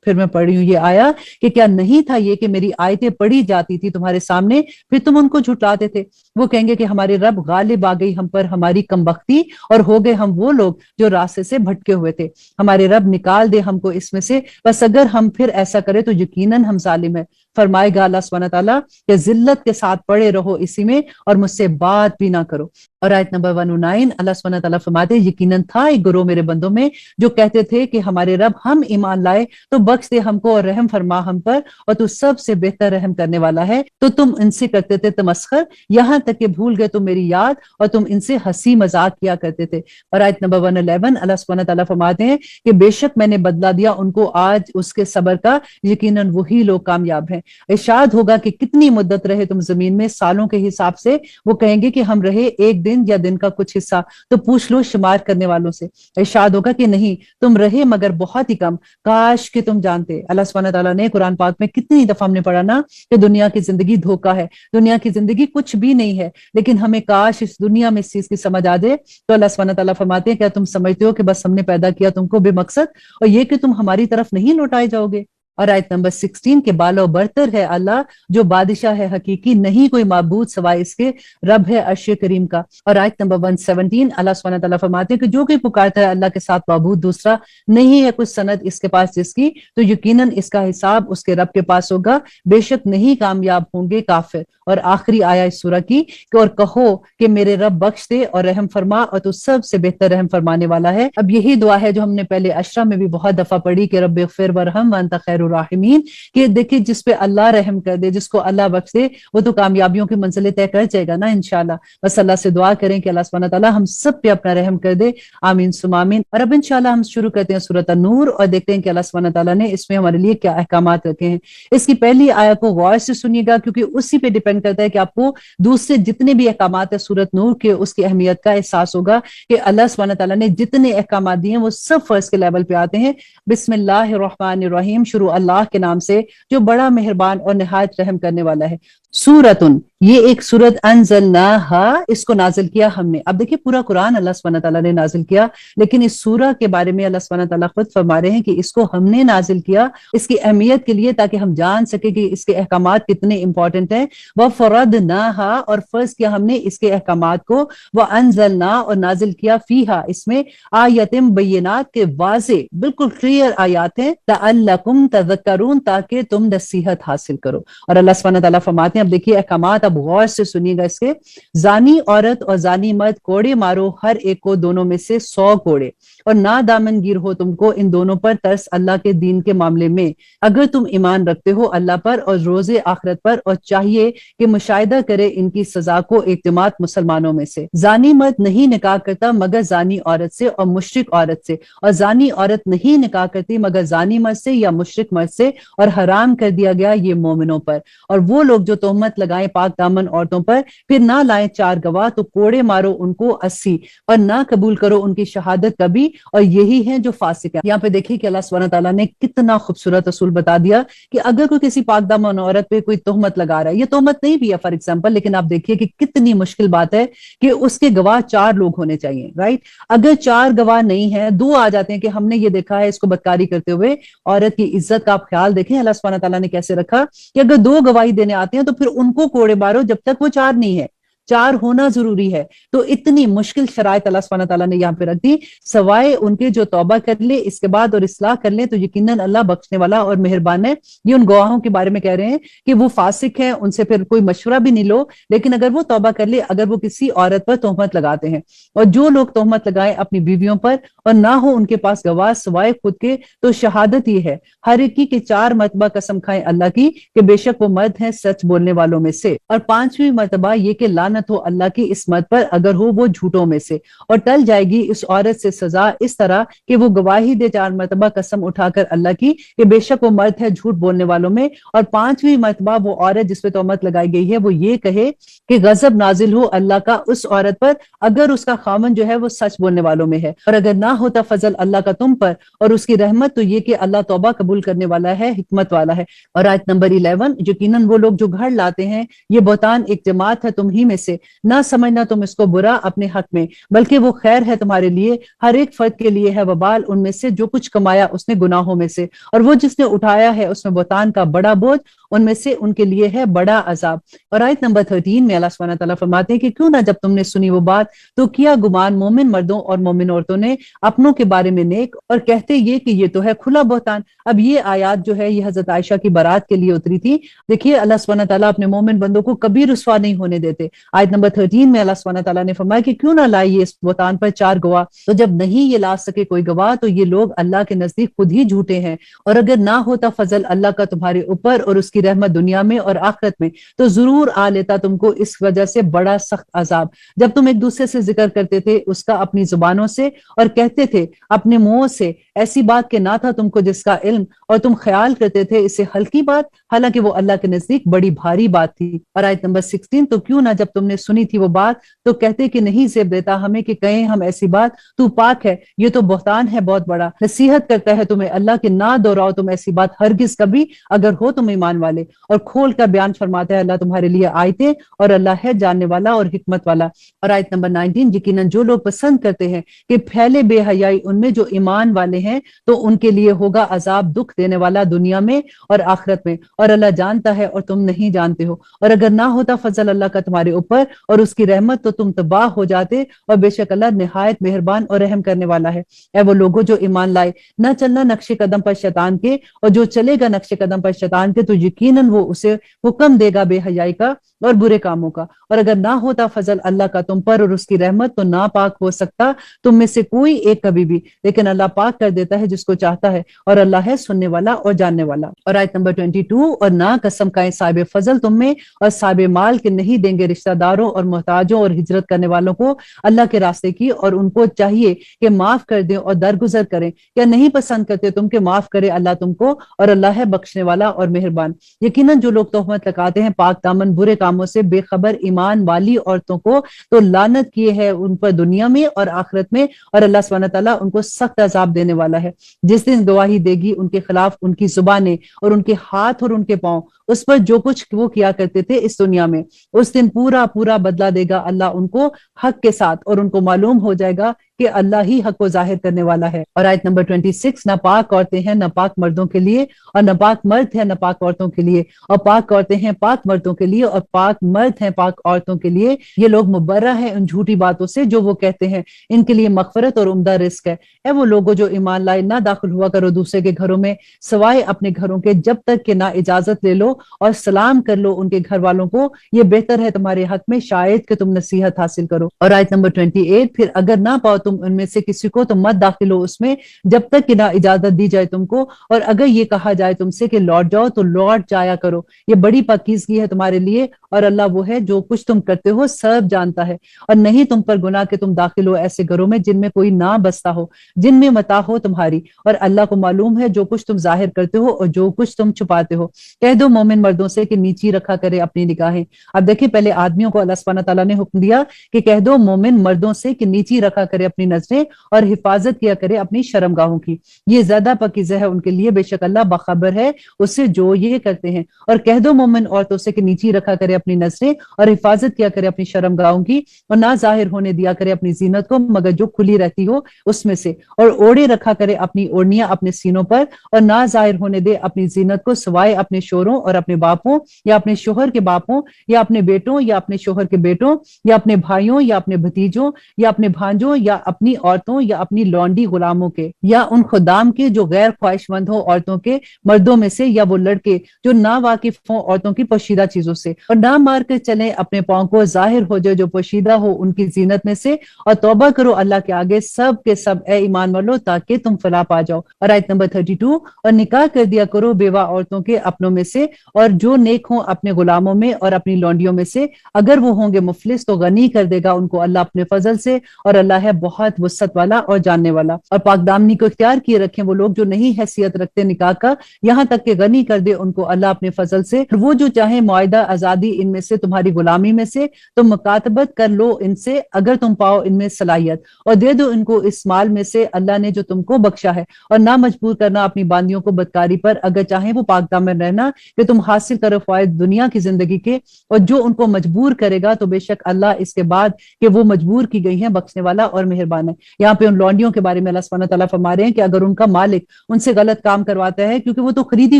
फिर मैं पढ़ी हूं ये आया कि क्या नहीं था ये कि मेरी आयतें पढ़ी जाती थी तुम्हारे सामने फिर तुम उनको झुठलाते थे। वो कहेंगे कि हमारे रब गालिब आ गई हम पर हमारी कमबख्ती और हो गए हम वो लोग जो रास्ते से भटके हुए थे। हमारे रब निकाल दे हमको इसमें से, बस अगर हम फिर ऐसा करें तो यकीनन हम जालिम है। फरमाएगा अल्लाह सुब्हानहू तआला कि जिल्लत के साथ पड़े रहो इसी में और मुझसे बात भी ना करो। और आयत नंबर 109 अल्लाह सुब्हानहू तआला फरमाते यकीनन था एक गिरोह मेरे बंदों में जो कहते थे कि हमारे रब हम ईमान लाए तो बख्श दे हमको और रहम फरमा हम पर और तू सबसे बेहतर रहम करने वाला है। तो तुम इनसे करते थे तमस्खर यहाँ तक कि भूल गए तुम मेरी याद और तुम इनसे हंसी मजाक किया करते थे। और आयत नंबर 111 अल्लाह सुब्हानहू तआला फरमाते हैं कि बेशक मैंने बदला दिया उनको आज उसके सब्र का, यकीनन वही लोग कामयाब हैं। इरशाद होगा कि कितनी मुद्दत रहे तुम जमीन में, सालों के हिसाब से वो कहेंगे कि हम रहे एक दिन या दिन का कुछ हिस्सा, तो पूछ लो शुमार करने वालों से। इरशाद होगा कि नहीं तुम रहे मगर बहुत ही कम, काश कि तुम जानते। अल्लाह सुब्हानहू तआला ने कुरान पाक में कितनी दफा हमने पढ़ा ना कि दुनिया की जिंदगी धोखा है, दुनिया की जिंदगी कुछ भी नहीं है, लेकिन हमें काश इस दुनिया में इस चीज की समझ आ जाए। तो अल्लाह सुब्हानहू तआला फरमाते हैं क्या तुम समझते हो कि बस हमने पैदा किया तुमको बेमकसद और ये कि तुम हमारी तरफ नहीं लौटाए जाओगे। और आयत नंबर 16 के बालो बरतर है अल्लाह जो बादशाह है हकीकी, नहीं कोई माबूद सवाए इसके, रब है अर्श करीम का। और आयत नंबर 117 अल्लाह सुब्हानहू तआला फरमाते हैं कि जो कोई पुकारता है अल्लाह के साथ माबूद दूसरा नहीं है कुछ सनद इसके पास जिसकी, तो यकीनन इसका हिसाब उसके रब के पास होगा, बेशक नहीं कामयाब होंगे काफिर। और आखिरी आया इस सूरह की कि और कहो कि मेरे रब बख्श दे और रहम फरमा और तू सबसे बेहतर रहम फरमाने वाला है। अब यही दुआ है जो हमने पहले अशरा में भी बहुत दफा पढ़ी कि रब इग़फिर वरहम व अंत खैरुर राहिमीन, कि देखिए जिस पे अल्लाह रहम कर दे, जिसको अल्लाह बख्श दे, वो तो कामयाबियों की मंजिलें तय कर जाएगा ना इंशाल्लाह। बस अल्लाह से दुआ करें कि अल्लाह सुब्हानहू तआला हम सब पे अपना रहम कर दे, आमीन सुम्मा आमीन। और अब इंशाल्लाह हम शुरू करते हैं सूरत अन-नूर और देखते हैं कि अल्लाह सुब्हानहू तआला ने इसमें हमारे लिए क्या अहकामात रखे हैं। इसकी पहली आयत को गौर से सुनिएगा क्योंकि उसी पे डिपेंड करता है कि आपको दूसरे जितने भी अहकामात है सूरत नूर के उसकी अहमियत का एहसास होगा कि अल्लाह सुब्हानहू तआला ने जितने अहकामात दिए हैं वो सब फर्ज के लेवल पे आते हैं। बिस्मिल्लाहिर्रहमानिर्रहीम, शुरू अल्लाह के नाम से जो बड़ा मेहरबान और निहायत रहम करने वाला है। सूरतुन, ये एक सूरत अंज़लनाहा, इसको नाजिल किया हमने। अब देखिए पूरा कुरान अल्लाह सुब्हानहू तआला ने नाजिल किया, लेकिन इस सूरह के बारे में अल्लाह सुब्हानहू तआला खुद फरमा रहे हैं कि इसको हमने नाजिल किया इसकी अहमियत के लिए, ताकि हम जान सके कि इसके अहकामात कितने इंपॉर्टेंट हैं। वह फरदनाहा, और फर्ज किया हमने इसके अहकामात को, वह अंज़लना, और नाजिल किया फीहा, इसमें आयतिम बय्यिनात के वाज़े बिल्कुल क्लियर आयात हैं, लअल्लकुम तज़क्करून, ताकि तुम नसीहत हासिल करो। और अल्लाह सुब्हानहू तआला फरमाते हैं, अब देखिए अहकामात, अब गौर से सुनिएगा इसके। जानी औरत और जानी मर्द कोड़े मारो हर एक को दोनों में से 100 कोड़े, और ना दामनगीर हो तुमको इन दोनों पर तरस अल्लाह के दीन के मामले में, अगर तुम ईमान रखते हो अल्लाह पर और रोजे आखिरत पर, और चाहिए कि मुशाहिदा करे इनकी सजा को इत्तिमाद मुसलमानों में से। जानी मर्द नहीं निकाह करता मगर जानी औरत से और मुशरिक औरत से, और जानी औरत नहीं निकाह करती मगर जानी मर्द से या मुशरिक मर्द से, और हराम कर दिया गया ये मोमिनों पर। और वो लोग जो तोहमत लगाएं पाक दामन औरतों पर फिर ना लाएं 4 गवाह, तो कोड़े मारो उनको 80, और ना कबूल करो उनकी शहादत कभी, और यही है जो फासिक है। यहाँ पे देखिए कि अल्लाह सुब्हानहू तआला ने कितना खूबसूरत असूल बता दिया कि अगर कोई किसी पाक दामन औरत पे कोई तोहमत लगा रहा है, ये तोहमत नहीं भी है फॉर एग्जाम्पल, लेकिन आप देखिए कि कितनी मुश्किल बात है कि उसके गवाह 4 लोग होने चाहिए, राइट। अगर 4 गवाह नहीं है, 2 आ जाते हैं कि हमने ये देखा है इसको बदकारी करते हुए, औरत की इज्जत का आप ख्याल देखें अल्लाह सुब्हानहू तआला ने कैसे रखा कि अगर 2 गवाही देने आते हैं तो फिर उनको कोड़े मारो जब तक वो 4 नहीं है। 4 ہونا ضروری ہے. تو اتنی مشکل شرائط اللہ سبحانہ تعالیٰ نے یہاں پہ رکھ دی، سوائے ان کے جو توبہ کر لے اس کے بعد اور اصلاح کر لیں تو یقیناً اللہ بخشنے والا اور مہربان ہے. یہ ان گواہوں کے بارے میں کہہ رہے ہیں کہ وہ فاسق ہیں، ان سے پھر کوئی مشورہ بھی نہیں لو، لیکن اگر وہ توبہ کر لے، اگر وہ کسی عورت پر تہمت لگاتے ہیں، اور جو لوگ تہمت لگائیں اپنی بیویوں پر اور نہ ہو ان کے پاس گواہ سوائے خود کے، تو شہادت یہ ہے ہر ایک کی کہ 4 مرتبہ قسم کھائیں اللہ کی کہ بے شک وہ مرد ہیں سچ بولنے والوں میں سے، اور 5ویں مرتبہ یہ کہ لعنت ہو اللہ کی اس مرد پر اگر ہو وہ جھوٹوں میں سے، اور ٹل جائے گی اس عورت سے سزا اس طرح کہ وہ گواہی دے 4 مرتبہ قسم اٹھا کر اللہ کی کہ بے شک وہ مرد ہے جھوٹ بولنے والوں میں، اور 5ویں مرتبہ وہ عورت جس پہ تہمت لگائی گئی ہے وہ یہ کہے کہ غضب نازل ہو اللہ کا اس عورت پر اگر اس کا خامن جو ہے وہ سچ بولنے والوں میں ہے، اور اگر نہ ہوتا فضل اللہ کا تم پر اور اس کی رحمت تو یہ کہ اللہ توبہ قبول کرنے والا ہے، حکمت والا ہے. اور آیت نمبر 11، یقیناً وہ لوگ جو گھڑ لاتے ہیں یہ بہتان ایک جماعت ہے تم ہی میں سے، نہ سمجھنا تم اس کو برا اپنے حق میں بلکہ وہ خیر ہے تمہارے لیے، ہر ایک فرد کے لیے ہے وبال ان میں سے جو کچھ کمایا اس نے گناہوں میں سے، اور وہ جس نے اٹھایا ہے اس میں بہتان کا بڑا بوجھ ان میں سے ان کے لیے ہے بڑا عذاب. اور آیت نمبر 13 میں اللہ سبحانہ تعالیٰ فرماتے ہیں کہ کیوں نہ جب تم نے سنی وہ بات تو کیا گمان مومن مردوں اور مومن عورتوں نے اپنوں کے بارے میں نیک، اور کہتے یہ کہ یہ تو ہے کھلا بہتان. اب یہ آیات جو ہے یہ حضرت عائشہ کی بارات کے لیے اتری تھی. دیکھیے اللہ سبحانہ تعالیٰ اپنے مومن بندوں کو کبھی رسوا نہیں ہونے دیتے. آیت نمبر 13 میں اللہ سبحانہ تعالیٰ نے فرمایا کہ کیوں نہ لائیے اس بہتان پر 4 گواہ، تو جب نہیں یہ لا سکے کوئی گواہ تو یہ لوگ اللہ کے نزدیک خود ہی جھوٹے ہیں، اور اگر نہ ہوتا فضل اللہ کا تمہارے اوپر اور اس کی رحمت دنیا میں اور آخرت میں تو ضرور آ لیتا تم کو اس وجہ سے بڑا سخت عذاب، جب تم ایک دوسرے سے ذکر کرتے تھے اس کا اپنی زبانوں سے اور کہتے تھے اپنے منہوں سے ایسی بات کہ نہ تھا تم کو جس کا علم، اور تم خیال کرتے تھے اسے ہلکی بات حالانکہ وہ اللہ کے نزدیک بڑی بھاری بات تھی. اور آیت نمبر 16، تو کیوں نہ جب تم نے سنی تھی وہ بات تو کہتے کہ نہیں زیب دیتا ہمیں کہ کہیں ہم ایسی بات، تو پاک ہے یہ تو بہتان ہے بہت بڑا، نصیحت کرتا ہے تمہیں اللہ کہ نہ دہراؤ تم ایسی بات ہرگز کبھی اگر ہو تم ایمان والے. اور کھول کر بیان فرماتا ہے اللہ تمہارے لیے آیتیں اور اللہ ہے جاننے والا اور حکمت والا. اور آیت نمبر 19، یقیناً جو لوگ پسند کرتے ہیں کہ پھیلے بے حیائی ان میں جو ایمان والے ہیں تو ان کے لیے ہوگا عذاب دکھ دینے والا دنیا میں اور آخرت میں، اور اللہ جانتا ہے اور تم نہیں جانتے ہو. اور اگر نہ ہوتا فضل اللہ کا تمہارے اوپر اور اس کی رحمت تو تم تباہ ہو جاتے، اور بے شک اللہ نہایت مہربان اور رحم کرنے والا ہے. اے وہ لوگوں جو ایمان لائے، نہ چلنا نقش قدم پر شیطان کے، اور جو چلے گا نقش قدم پر شیطان کے تو یقیناً وہ اسے حکم دے گا بے حیائی کا اور برے کاموں کا. اور اگر نہ ہوتا فضل اللہ کا تم پر اور اس کی رحمت تو ناپاک ہو سکتا تم میں سے کوئی ایک کبھی بھی، لیکن اللہ پاک کر دیتا ہے جس کو چاہتا ہے، اور اللہ ہے سننے والا اور جاننے والا. اور آیت نمبر 22، اور نہ قسم کھائیں صاحب فضل تم میں اور صاحب مال کے نہیں دیں گے رشتہ داروں اور محتاجوں اور ہجرت کرنے والوں کو اللہ کے راستے کی، اور ان کو چاہیے کہ معاف کر دیں اور درگزر کریں. کیا نہیں پسند کرتے تم کہ معاف کرے اللہ تم کو، اور اللہ ہے بخشنے والا اور مہربان. یقیناً جو لوگ تہمت لگاتے ہیں پاک دامن برے کاموں سے بے خبر ایمان والی عورتوں کو تو لعنت کیے ہے ان پر دنیا میں اور آخرت میں، اور اللہ سبحانہ تعالیٰ ان کو سخت عذاب دینے والا ہے. جس دن گواہی دے گی ان کے خلاف ان کی زبانیں اور ان کے ہاتھ اور ان کے پاؤں اس پر جو کچھ وہ کیا کرتے تھے اس دنیا میں، اس دن پورا پورا بدلہ دے گا اللہ ان کو حق کے ساتھ، اور ان کو معلوم ہو جائے گا کہ اللہ ہی حق کو ظاہر کرنے والا ہے. اور آیت نمبر 26، نہ پاک عورتیں ہیں نہ پاک مردوں کے لیے، اور نہ پاک مرد ہیں نہ پاک عورتوں کے لیے، اور پاک عورتیں ہیں پاک مردوں کے لیے، اور پاک مرد ہیں پاک عورتوں کے لیے. یہ لوگ مبرہ ہیں ان جھوٹی باتوں سے جو وہ کہتے ہیں، ان کے لیے مغفرت اور عمدہ رزق ہے. اے وہ لوگوں جو ایمان لائے، نہ داخل ہوا کرو دوسرے کے گھروں میں سوائے اپنے گھروں کے جب تک کہ نہ اجازت لے لو اور سلام کر لو ان کے گھر والوں کو، یہ بہتر ہے تمہارے حق میں شاید کہ تم نصیحت حاصل کرو. اور آیت نمبر 28، پھر اگر نہ پاؤ تم ان میں سے کسی کو تو مت داخل ہو اس میں جب تک کہ نہ اجازت دی جائے تم کو، اور اگر یہ کہا جائے تم سے کہ لوٹ جاؤ تو لوٹ جایا کرو، یہ بڑی پاکیزگی ہے تمہارے لیے، اور اللہ وہ ہے جو کچھ تم کرتے ہو سب جانتا ہے. اور نہیں تم پر گناہ کہ تم داخل ہو ایسے گھروں میں جن میں کوئی نہ بستا ہو، جن میں متاع ہو تمہاری، اور اللہ کو معلوم ہے جو کچھ تم ظاہر کرتے ہو اور جو کچھ تم چھپاتے ہو. کہہ دو مومن مردوں سے کہ نیچی رکھا کرے اپنی نگاہیں. اب دیکھیں پہلے آدمیوں کو اللہ سبحانہ تعالیٰ نے حکم دیا کہ کہہ دو مومن مردوں سے کہ نیچی رکھا کرے اپنی نظریں اور حفاظت کیا کرے اپنی شرمگاہوں کی، یہ زیادہ پاکیزہ ہے ان کے لیے، بے شک اللہ باخبر ہے اس سے جو یہ کرتے ہیں۔ اور کہہ دو مومن عورتوں سے کہ نیچی رکھا کرے اپنی نظریں اور حفاظت کیا کرے اپنی شرمگاہوں کی، اور نہ ظاہر ہونے دیا کرے اپنی زینت کو مگر جو کھلی رہتی ہو اس میں سے، اور اوڑے رکھا کرے اپنی اوڑنیاں اپنے سینوں پر، اور نہ ظاہر ہونے دے اپنی زینت کو سوائے اپنے شوہروں اور اپنے باپوں یا اپنے شوہر کے باپوں یا اپنے بیٹوں یا اپنے شوہر کے بیٹوں یا اپنے بھائیوں یا اپنے بھتیجوں یا اپنے بھانجوں یا اپنی عورتوں یا اپنی لونڈی غلاموں کے یا ان خدام کے جو غیر خواہش مند ہو عورتوں کے مردوں میں سے، یا وہ لڑکے جو نا واقف ہوں عورتوں کی پوشیدہ چیزوں سے، اور نہ مار کر چلیں اپنے پاؤں کو، ظاہر ہو جائے جو پوشیدہ ہو ان کی زینت میں سے، اور توبہ کرو اللہ کے آگے سب کے سب اے ایمان والو تاکہ تم فلاح پا جاؤ۔ اور آیت نمبر 32، اور نکاح کر دیا کرو بیوہ عورتوں کے اپنوں میں سے، اور جو نیک ہوں اپنے غلاموں میں اور اپنی لونڈیوں میں سے، اگر وہ ہوں گے مفلس تو غنی کر دے گا ان کو اللہ اپنے فضل سے، اور اللہ ہے بہت وسعت والا اور جاننے والا۔ اور پاک دامنی کو اختیار کیے رکھیں وہ لوگ جو نہیں حیثیت رکھتے نکاح کا، یہاں تک کہ غنی کر دے ان کو اللہ اپنے فضل سے، اور وہ جو چاہیں معاہدہ آزادی ان میں سے تمہاری غلامی میں سے، تم مکاتبت کر لو ان سے اگر تم پاؤ ان میں صلاحیت، اور دے دو ان کو اس مال میں سے اللہ نے جو تم کو بخشا ہے، اور نہ مجبور کرنا اپنی باندیوں کو بدکاری پر اگر چاہیں وہ پاک دامن رہنا کہ تم حاصل کرو فوائد دنیا کی زندگی کے، اور جو ان کو مجبور کرے گا تو بے شک اللہ اس کے بعد کہ وہ مجبور کی گئی ہیں بخشنے والا اور مہربان ہے۔ یہاں پہ ان لونڈیوں کے بارے میں اللہ سبحانہ تعالیٰ فرما رہے ہیں کہ اگر ان کا مالک ان سے غلط کام کرواتا ہے، کیونکہ وہ تو خریدی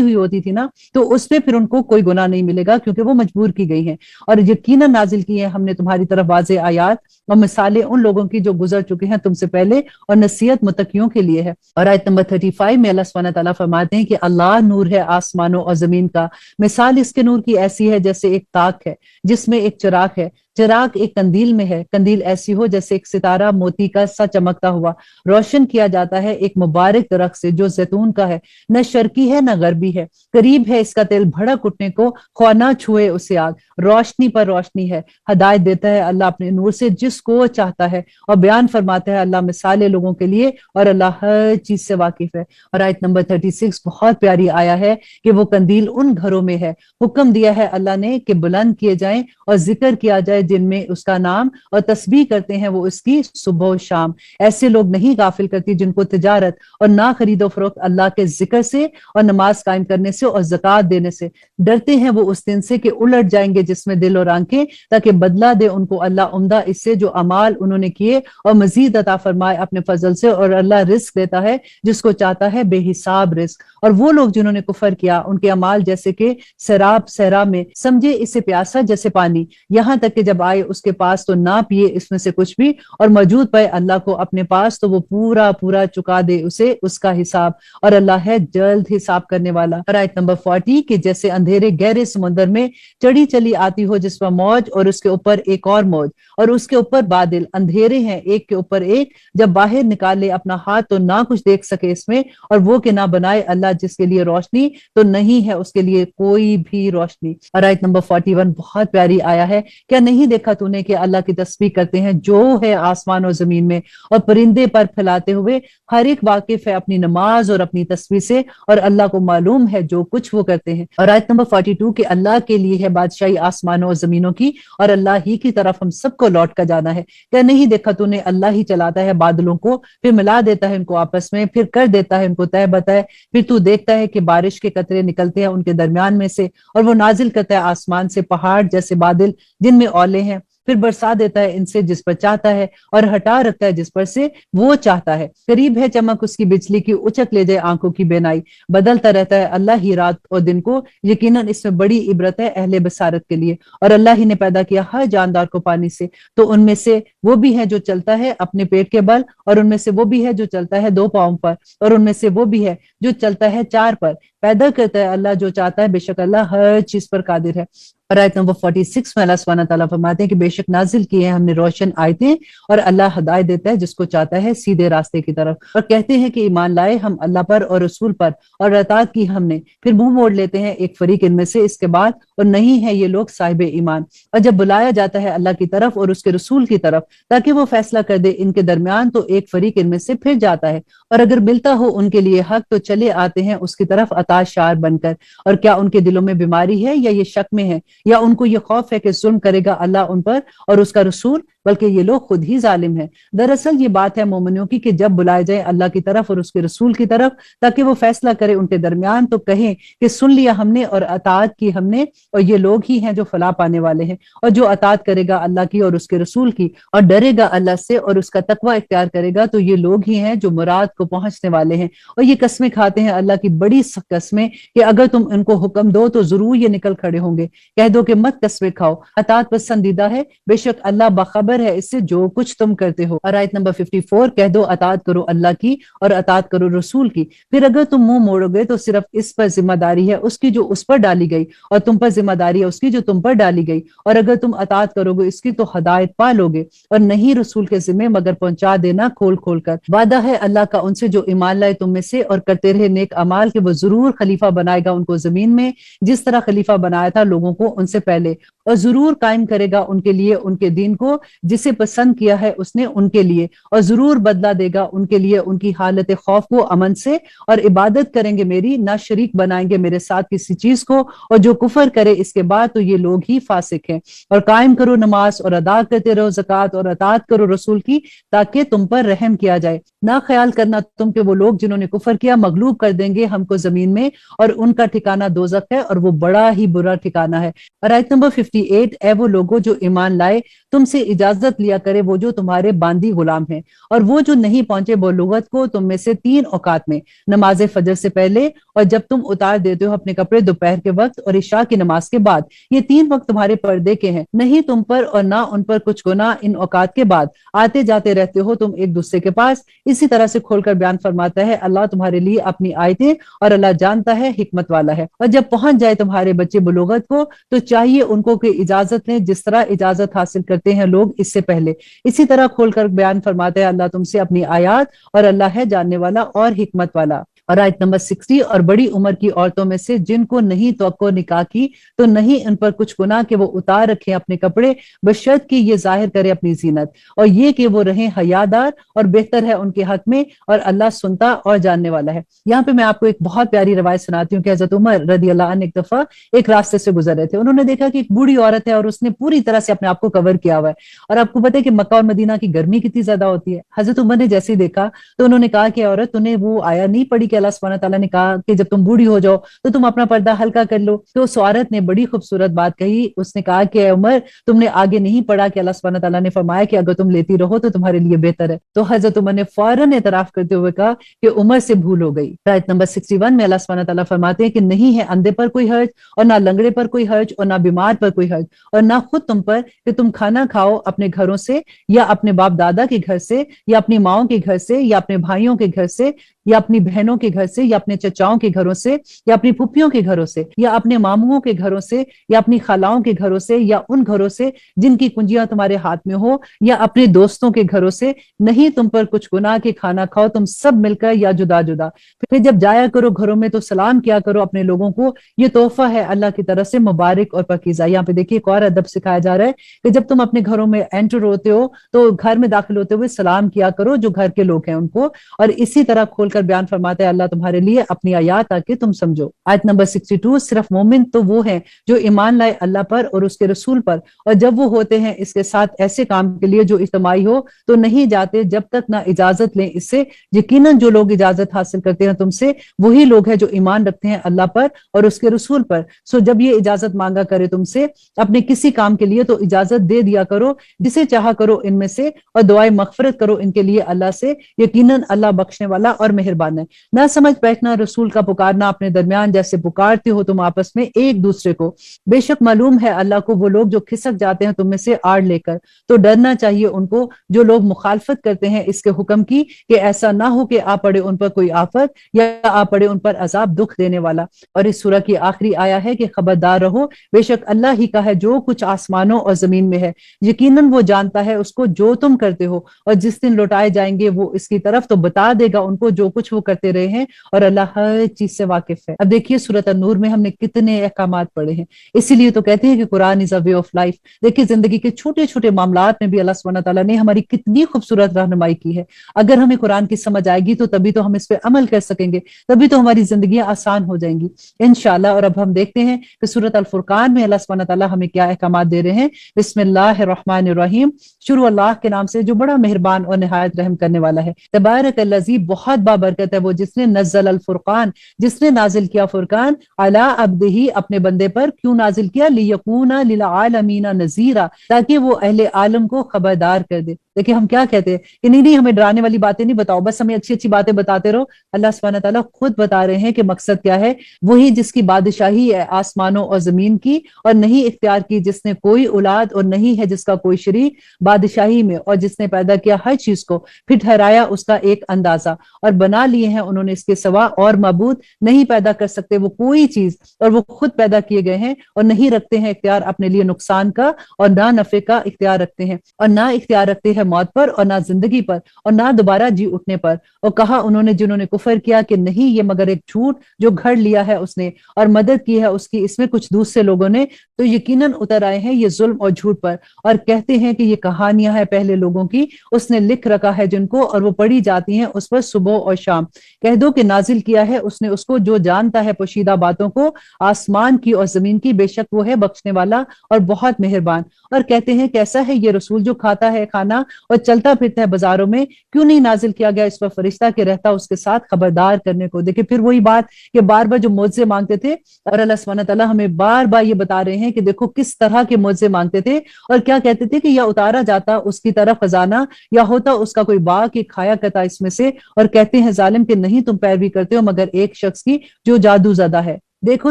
ہوئی ہوتی تھی نا، تو اس میں پھر ان کو کوئی گناہ نہیں ملے گا کیونکہ وہ مجبور کی گئی ہیں۔ اور یقیناً نازل کی ہیں ہم نے تمہاری طرف واضح آیات اور مثالیں ان لوگوں کی جو گزر چکے ہیں تم سے پہلے، اور نصیحت متقیوں کے لیے ہے۔ اور آیت نمبر 35 میں اللہ سبحانہ تعالیٰ فرماتے ہیں کہ اللہ نور ہے آسمانوں اور زمین کا، مثال اس کے نور کی ایسی ہے جیسے ایک تاک ہے جس میں ایک چراغ ہے، چراغ ایک قندیل میں ہے، قندیل ایسی ہو جیسے ایک ستارہ موتی کا سا چمکتا ہوا روشن کیا جاتا ہے ایک مبارک درخت سے جو زیتون کا ہے، نہ شرقی ہے نہ غربی ہے، قریب ہے اس کا تیل بھڑک اٹھنے کو، خواہ نہ چھوئے اسے آگ، روشنی پر روشنی ہے، ہدایت دیتا ہے اللہ اپنے نور سے جس کو چاہتا ہے، اور بیان فرماتا ہے اللہ مثالیں لوگوں کے لیے، اور اللہ ہر چیز سے واقف ہے۔ اور آیت نمبر 36 بہت پیاری آیا ہے کہ وہ قندیل ان گھروں میں ہے، حکم دیا ہے اللہ نے کہ بلند کیے جائیں اور ذکر کیا جائے جن میں اس کا نام، اور تسبیح کرتے ہیں وہ اس کی صبح و شام۔ ایسے لوگ نہیں غافل کرتی جن کو تجارت اور نہ خرید و فروخت اللہ کے ذکر سے اور نماز قائم کرنے سے اور زکوٰۃ دینے سے ڈرتے ہیں، وہ اس دن سے کہ الٹ جائیں گے جس میں دل اور آنکھیں، تاکہ بدلہ دے ان کو اللہ عمدہ اس سے جو اعمال انہوں نے کیے، اور مزید عطا فرمائے اپنے فضل سے، اور اللہ رزق دیتا ہے جس کو چاہتا ہے بے حساب رزق۔ اور وہ لوگ جنہوں نے کفر کیا ان کے اعمال جیسے کہ سراب صحرا میں، سمجھے اسے پیاسا جیسے پانی، یہاں تک کہ جب آئے اس کے پاس تو نہ پیے اس میں سے کچھ بھی، اور موجود پائے اللہ کو اپنے پاس تو وہ پورا پورا چکا دے اسے اس کا حساب، اور اللہ ہے جلد حساب کرنے والا۔ اور آیت نمبر 40 کہ جیسے اندھیرے گہرے سمندر میں چڑی چلی آتی ہو جس پر موج اور اس کے اوپر ایک اور موج اور اس کے اوپر بادل، اندھیرے ہیں ایک کے اوپر ایک، جب باہر نکالے اپنا ہاتھ تو نہ کچھ دیکھ سکے اس میں، اور وہ کہ نہ بنائے اللہ جس کے لیے روشنی تو نہیں ہے اس کے لیے کوئی بھی روشنی۔ اور آیت نمبر 41 بہت پیاری آیا ہے، کیا نہیں دیکھا تو نے کہ اللہ کی تسبیح کرتے ہیں جو ہے آسمان اور زمین میں، اور پرندے پر پھیلاتے ہوئے، ہر ایک واقف ہے اپنی نماز اور اپنی تسبیح سے، اور اللہ کو معلوم ہے جو کچھ وہ کرتے ہیں۔ اور آیت نمبر 42 کہ اللہ کے لیے ہے بادشاہی آسمانوں اور زمینوں کی، اور اللہ ہی کی طرف ہم سب کو لوٹ کر جانا ہے۔ کیا نہیں دیکھا تو نے اللہ ہی چلاتا ہے بادلوں کو، پھر ملا دیتا ہے ان کو آپس میں، پھر کر دیتا ہے ان کو تہہ بتہ، پھر تو دیکھتا ہے کہ بارش کے قطرے نکلتے ہیں ان کے درمیان میں سے، اور وہ نازل کرتا ہے آسمان سے پہاڑ جیسے بادل جن میں اولے ہیں، پھر برسا دیتا ہے ان سے جس پر چاہتا ہے، اور ہٹا رکھتا ہے جس پر سے وہ چاہتا ہے۔ قریب ہے چمک اس کی بجلی کی، اچک لے جائے آنکھوں کی بینائی، بدلتا رہتا ہے اللہ ہی رات اور دن کو، یقیناً اس میں بڑی عبرت ہے اہل بصارت کے لیے۔ اور اللہ ہی نے پیدا کیا ہر جاندار کو پانی سے، تو ان میں سے وہ بھی ہے جو چلتا ہے اپنے پیٹ کے بل، اور ان میں سے وہ بھی ہے جو چلتا ہے دو پاؤں پر، اور ان میں سے وہ بھی ہے جو چلتا ہے چار پر۔ پیدا کرتا ہے اللہ جو چاہتا ہے، بے شک اللہ ہر چیز پر قادر ہے۔ اور آیت نمبر 46 میں اللہ سبحانہ تعالیٰ فرماتے ہیں کہ بے شک نازل کیے ہیں ہم نے روشن آیتیں، اور اللہ ہدایت دیتا ہے جس کو چاہتا ہے سیدھے راستے کی طرف۔ اور کہتے ہیں کہ ایمان لائے ہم اللہ پر اور رسول پر، اور اطاعت کی ہم نے، پھر منہ موڑ لیتے ہیں ایک فریق ان میں سے اس کے بعد، اور نہیں ہے یہ لوگ صاحب ایمان۔ اور جب بلایا جاتا ہے اللہ کی طرف اور اس کے رسول کی طرف تاکہ وہ فیصلہ کر دے ان کے درمیان، تو ایک فریق ان میں سے پھر جاتا ہے، اور اگر ملتا ہو ان کے لیے حق تو چلے آتے ہیں اس کی طرف عطا شار بن کر۔ اور کیا ان کے دلوں میں بیماری ہے یا یہ شک میں ہے، یا ان کو یہ خوف ہے کہ ظلم کرے گا اللہ ان پر اور اس کا رسول؟ بلکہ یہ لوگ خود ہی ظالم ہیں۔ دراصل یہ بات ہے مومنوں کی کہ جب بلائے جائیں اللہ کی طرف اور اس کے رسول کی طرف تاکہ وہ فیصلہ کرے ان کے درمیان، تو کہیں کہ سن لیا ہم نے اور اطاعت کی ہم نے، اور یہ لوگ ہی ہیں جو فلاح پانے والے ہیں۔ اور جو اطاعت کرے گا اللہ کی اور اس کے رسول کی اور ڈرے گا اللہ سے اور اس کا تقوی اختیار کرے گا، تو یہ لوگ ہی ہیں جو مراد کو پہنچنے والے ہیں۔ اور یہ قسمیں کھاتے ہیں اللہ کی بڑی سخت قسمیں کہ اگر تم ان کو حکم دو تو ضرور یہ نکل کھڑے ہوں گے۔ کہہ دو کہ مت قسمیں کھاؤ، اطاعت پسندیدہ ہے، بے شک اللہ باخبر ہے اس سے جو کچھ تم کرتے ہو۔ اور آیت نمبر 54، کہہ دو اطاعت کرو اللہ کی اور اطاعت کرو رسول کی، پھر اگر تم منہ موڑو گے تو صرف اس پر ذمہ داری ہے اس کی جو اس پر ڈالی گئی، اور تم پر ذمہ داری ہے اس کی جو تم پر ڈالی گئی، اور اگر تم اطاعت کرو گے اس کی تو ہدایت پا لو گے، اور نہیں رسول کے ذمہ مگر پہنچا دینا کھول کھول کر۔ وعدہ ہے اللہ کا ان سے جو ایمان لائے تم میں سے اور کرتے رہے نیک اعمال کہ وہ ضرور خلیفہ بنائے گا ان کو زمین میں، جس طرح خلیفہ بنایا تھا لوگوں کو ان سے پہلے، اور ضرور قائم کرے گا ان کے لیے ان کے دین کو جسے پسند کیا ہے اس نے ان کے لیے، اور ضرور بدلہ دے گا ان کے لیے ان کی حالت خوف کو امن سے، اور عبادت کریں گے میری، نہ شریک بنائیں گے میرے ساتھ کسی چیز کو، اور جو کفر کرے اس کے بعد تو یہ لوگ ہی فاسق ہیں۔ اور قائم کرو نماز اور ادا کرتے رہو زکوٰۃ اور اطاعت کرو رسول کی تاکہ تم پر رحم کیا جائے۔ نہ خیال کرنا تم کہ وہ لوگ جنہوں نے کفر کیا مغلوب کر دیں گے ہم کو زمین میں، اور ان کا ٹھکانہ دوزخ ہے اور وہ بڑا ہی برا ٹھکانہ ہے۔ اور آیت نمبر 58، اے وہ لوگوں جو ایمان لائے تم سے اجازت لیا کرے وہ جو تمہارے باندی غلام ہیں، اور وہ جو نہیں پہنچے بلوغت کو تم میں سے 3 اوقات میں، نماز فجر سے پہلے، اور جب تم اتار دیتے ہو اپنے کپڑے دوپہر کے وقت اور عشاء کی نماز کے بعد، یہ 3 وقت تمہارے پردے کے ہیں، نہیں تم پر اور نہ ان پر کچھ گناہ ان اوقات کے بعد، آتے جاتے رہتے ہو تم ایک دوسرے کے پاس۔ اسی طرح سے کھول کر بیان فرماتا ہے اللہ تمہارے لیے اپنی آیتیں، اور اللہ جانتا ہے حکمت والا ہے۔ اور جب پہنچ جائے تمہارے بچے بلوغت کو تو چاہیے ان کو کہ اجازت لیں جس طرح اجازت حاصل کرتے ہیں لوگ اس سے پہلے۔ اسی طرح کھول کر بیان فرماتا ہے اللہ تم سے اپنی آیات، اور اللہ ہے جاننے والا اور حکمت والا۔ اور آیت نمبر 60، اور بڑی عمر کی عورتوں میں سے جن کو نہیں توقع نکاح کی تو نہیں ان پر کچھ گناہ کہ وہ اتار رکھیں اپنے کپڑے، بشرط کہ یہ ظاہر کرے اپنی زینت، اور یہ کہ وہ رہیں حیادار، اور بہتر ہے ان کے حق میں، اور اللہ سنتا اور جاننے والا ہے۔ یہاں پہ میں آپ کو ایک بہت پیاری روایت سناتی ہوں کہ حضرت عمر رضی اللہ عنہ ایک دفعہ ایک راستے سے گزر رہے تھے، انہوں نے دیکھا کہ ایک بوڑھی عورت ہے اور اس نے پوری طرح سے اپنے آپ کو کور کیا ہوا ہے، اور آپ کو پتہ ہے کہ مکہ اور مدینہ کی گرمی کتنی زیادہ ہوتی ہے۔ حضرت عمر نے جیسے ہی دیکھا تو انہوں نے کہا کہ عورت تو نے وہ آیا نہیں پڑھی کہ اللہ سبحانہ تعالیٰ نے کہا کہ جب تم بوڑھی ہو جاؤ تو تم اپنا پردہ ہلکا کر لو؟ تو اس عورت نے بڑی خوبصورت بات کہی، اس نے کہا کہ اے عمر تم نے آگے نہیں پڑھا کہ اللہ سبحانہ تعالیٰ نے فرمایا کہ اگر تم لیتی رہو تو تمہارے لیے بہتر ہے؟ تو حضرت عمر نے فوراً اعتراف کرتے ہوئے کہا کہ عمر سے بھول ہو گئی۔ آیت نمبر 61 میں اللہ سبحانہ تعالیٰ فرماتے ہیں کہ نہیں ہے اندھے پر کوئی حرج اور نہ لنگڑے پر کوئی حرج اور نہ بیمار پر کوئی حرج، اور نہ خود تم پر کہ تم کھانا کھاؤ اپنے گھروں سے یا اپنے باپ دادا کے گھر سے یا اپنی ماؤں کے گھر سے یا اپنے بھائیوں کے گھر سے یا اپنی بہنوں کے گھر سے یا اپنے چچاؤں کے گھروں سے یا اپنی پھپھیوں کے گھروں سے یا اپنے ماموں کے گھروں سے یا اپنی خالاؤں کے گھروں سے یا ان گھروں سے جن کی کنجیاں تمہارے ہاتھ میں ہو یا اپنے دوستوں کے گھروں سے، نہیں تم پر کچھ گناہ کہ کھانا کھاؤ تم سب مل کر یا جدا جدا۔ پھر جب جایا کرو گھروں میں تو سلام کیا کرو اپنے لوگوں کو، یہ تحفہ ہے اللہ کی طرف سے مبارک اور پاکیزہ۔ یہاں پہ دیکھیے ایک اور ادب سکھایا جا رہا ہے کہ جب تم اپنے گھروں میں انٹر ہوتے ہو تو گھر میں داخل ہوتے ہوئے سلام کیا کرو جو گھر کے لوگ ہیں ان کو، اور اسی طرح کھول کر بیان فرماتا ہے اللہ تمہارے لیے اپنی آیات تاکہ تم سمجھو۔ آیت نمبر 62، صرف مومن تو وہ ہیں جو ایمان لائے اللہ پر اور اس کے رسول پر، اور جب وہ ہوتے ہیں اس کے ساتھ ایسے کام کے لیے جو اجتماعی ہو تو نہیں جاتے جب تک نہ اجازت لیں اس سے، یقیناً جو لوگ اجازت حاصل کرتے ہیں تم سے وہی لوگ ہیں جو ایمان رکھتے ہیں اللہ پر اور اس کے رسول پر۔ سو جب یہ اجازت مانگا کرے تم سے اپنے کسی کام کے لیے تو اجازت دے دیا کرو جسے چاہا کرو ان میں سے، اور دعائے مغفرت کرو ان کے لیے اللہ سے، یقیناً اللہ بخشنے والا اور مہربان ہے۔ نہ سمجھ بیٹھنا رسول کا پکارنا اپنے درمیان جیسے پکارتے ہو تم آپس میں ایک دوسرے کو، بے شک معلوم ہے اللہ کو وہ لوگ جو کھسک جاتے ہیں تم میں سے آڑ لے کر، تو ڈرنا چاہیے ان کو جو لوگ مخالفت کرتے ہیں اس کے حکم کی، کہ ایسا نہ ہو کہ آ پڑے ان پر کوئی آفت یا آ پڑے ان پر عذاب دکھ دینے والا۔ اور اس سورہ کی آخری آیا ہے کہ خبردار رہو بے شک اللہ ہی کا ہے جو کچھ آسمانوں اور زمین میں ہے، یقیناً وہ جانتا ہے اس کو جو تم کرتے ہو، اور جس دن لوٹائے جائیں گے وہ اس کی طرف تو بتا دے گا ان کو جو कुछ वो करते रहे हैं और अल्लाह हर चीज से वाकिफ है। अब देखिए सूरत अन-नूर में हमने कितने अहकामात पढ़े हैं, इसीलिए तो कहते हैं कि Quran is a way of life. देखिए जिंदगी के छोटे छोटे मामलात में भी अल्लाह सुब्हानहू व तआला ने हमारी कितनी खूबसूरत रहनुमाई की है। अगर हमें कुरान की समझ आएगी तो तभी तो हम इस पे अमल कर सकेंगे, तभी तो हमारी जिंदगी आसान हो जाएंगी इंशाअल्लाह। और अब हम देखते हैं कि सूरत अल फुरकान में अल्लाह सुब्हानहू व तआला हमें क्या अहकामात दे रहे हैं। बिस्मिल्लाहिर्रहमानिर्रहीम, शुरू अल्लाह के नाम से जो बड़ा मेहरबान और निहायत रहम करने वाला है। तबारकल्लज़ी, बहुत बाबरकत है वो जिसने नज़्ज़ल अल फुरकान, जिसने नाजिल किया फुरकान, अला अब्दिही, अपने बंदे पर। क्यों नाजिल किया? लियकूना लिल आलमीना नज़ीरा, ताकि वो अहले आलम को खबरदार कर दे। देखिए हम क्या कहते हैं कि नहीं नहीं हमें डराने वाली बातें नहीं बताओ, बस हमें अच्छी अच्छी बातें बताते रहो। अल्लाह सुब्हानहू व तआला खुद बता रहे हैं कि मकसद क्या है। वही जिसकी बादशाही है आसमानों और जमीन की, और नहीं इख्तियार की जिसने कोई औलाद और नहीं है जिसका कोई शरीक बादशाही में, और जिसने पैदा किया हर चीज को, फिर ठहराया उसका एक अंदाजा, और बना लिए हैं उन्होंने इसके सिवा और मबूद नहीं पैदा कर सकते वो कोई चीज, और वो खुद पैदा किए गए हैं, और नहीं रखते हैं इख्तियार अपने लिए नुकसान का और ना नफे का इख्तियार रखते हैं, और ना इख्तियार रखते हैं मौत पर और ना जिंदगी पर और ना दोबारा जी उठने पर। और कहा उन्होंने जिन्होंने कुफर किया कि नहीं ये मगर एक झूठ जो घड़ लिया है उसने, और मदद की है उसकी इसमें कुछ दूसरे लोगों ने, तो यकीनन उतर आए हैं ये जुल्म और झूठ पर। और कहते हैं कि ये कहानियां हैं पहले लोगों की, उसने लिख रखा है जिनको, और वो पढ़ी जाती हैं उस पर सुबह और शाम। कह दो कि नाजिल किया है उसने उसको जो जानता है पोशीदा बातों को, आसमान की और जमीन की, बेशक वो है बख्शने वाला और बहुत मेहरबान। और कहते हैं कैसा है ये रसूल जो खाता है खाना और चलता फिरता है बाजारों में, क्यों नहीं नाजिल किया गया इस पर फरिश्ता के रहता उसके साथ खबरदार करने को। देखिए फिर वही बात कि बार बार जो मौजज़े मांगते थे, और अल्लाह सुब्हानहू व तआला हमें बार बार ये बता रहे हैं कि देखो किस तरह के मौजज़े मांगते थे, और क्या कहते थे कि या उतारा जाता उसकी तरफ खजाना, या होता उसका कोई बाग कि खाया करता इसमें से। और कहते हैं जालिम कि नहीं तुम पैरवी करते हो मगर एक शख्स की जो जादू ज़दा है। देखो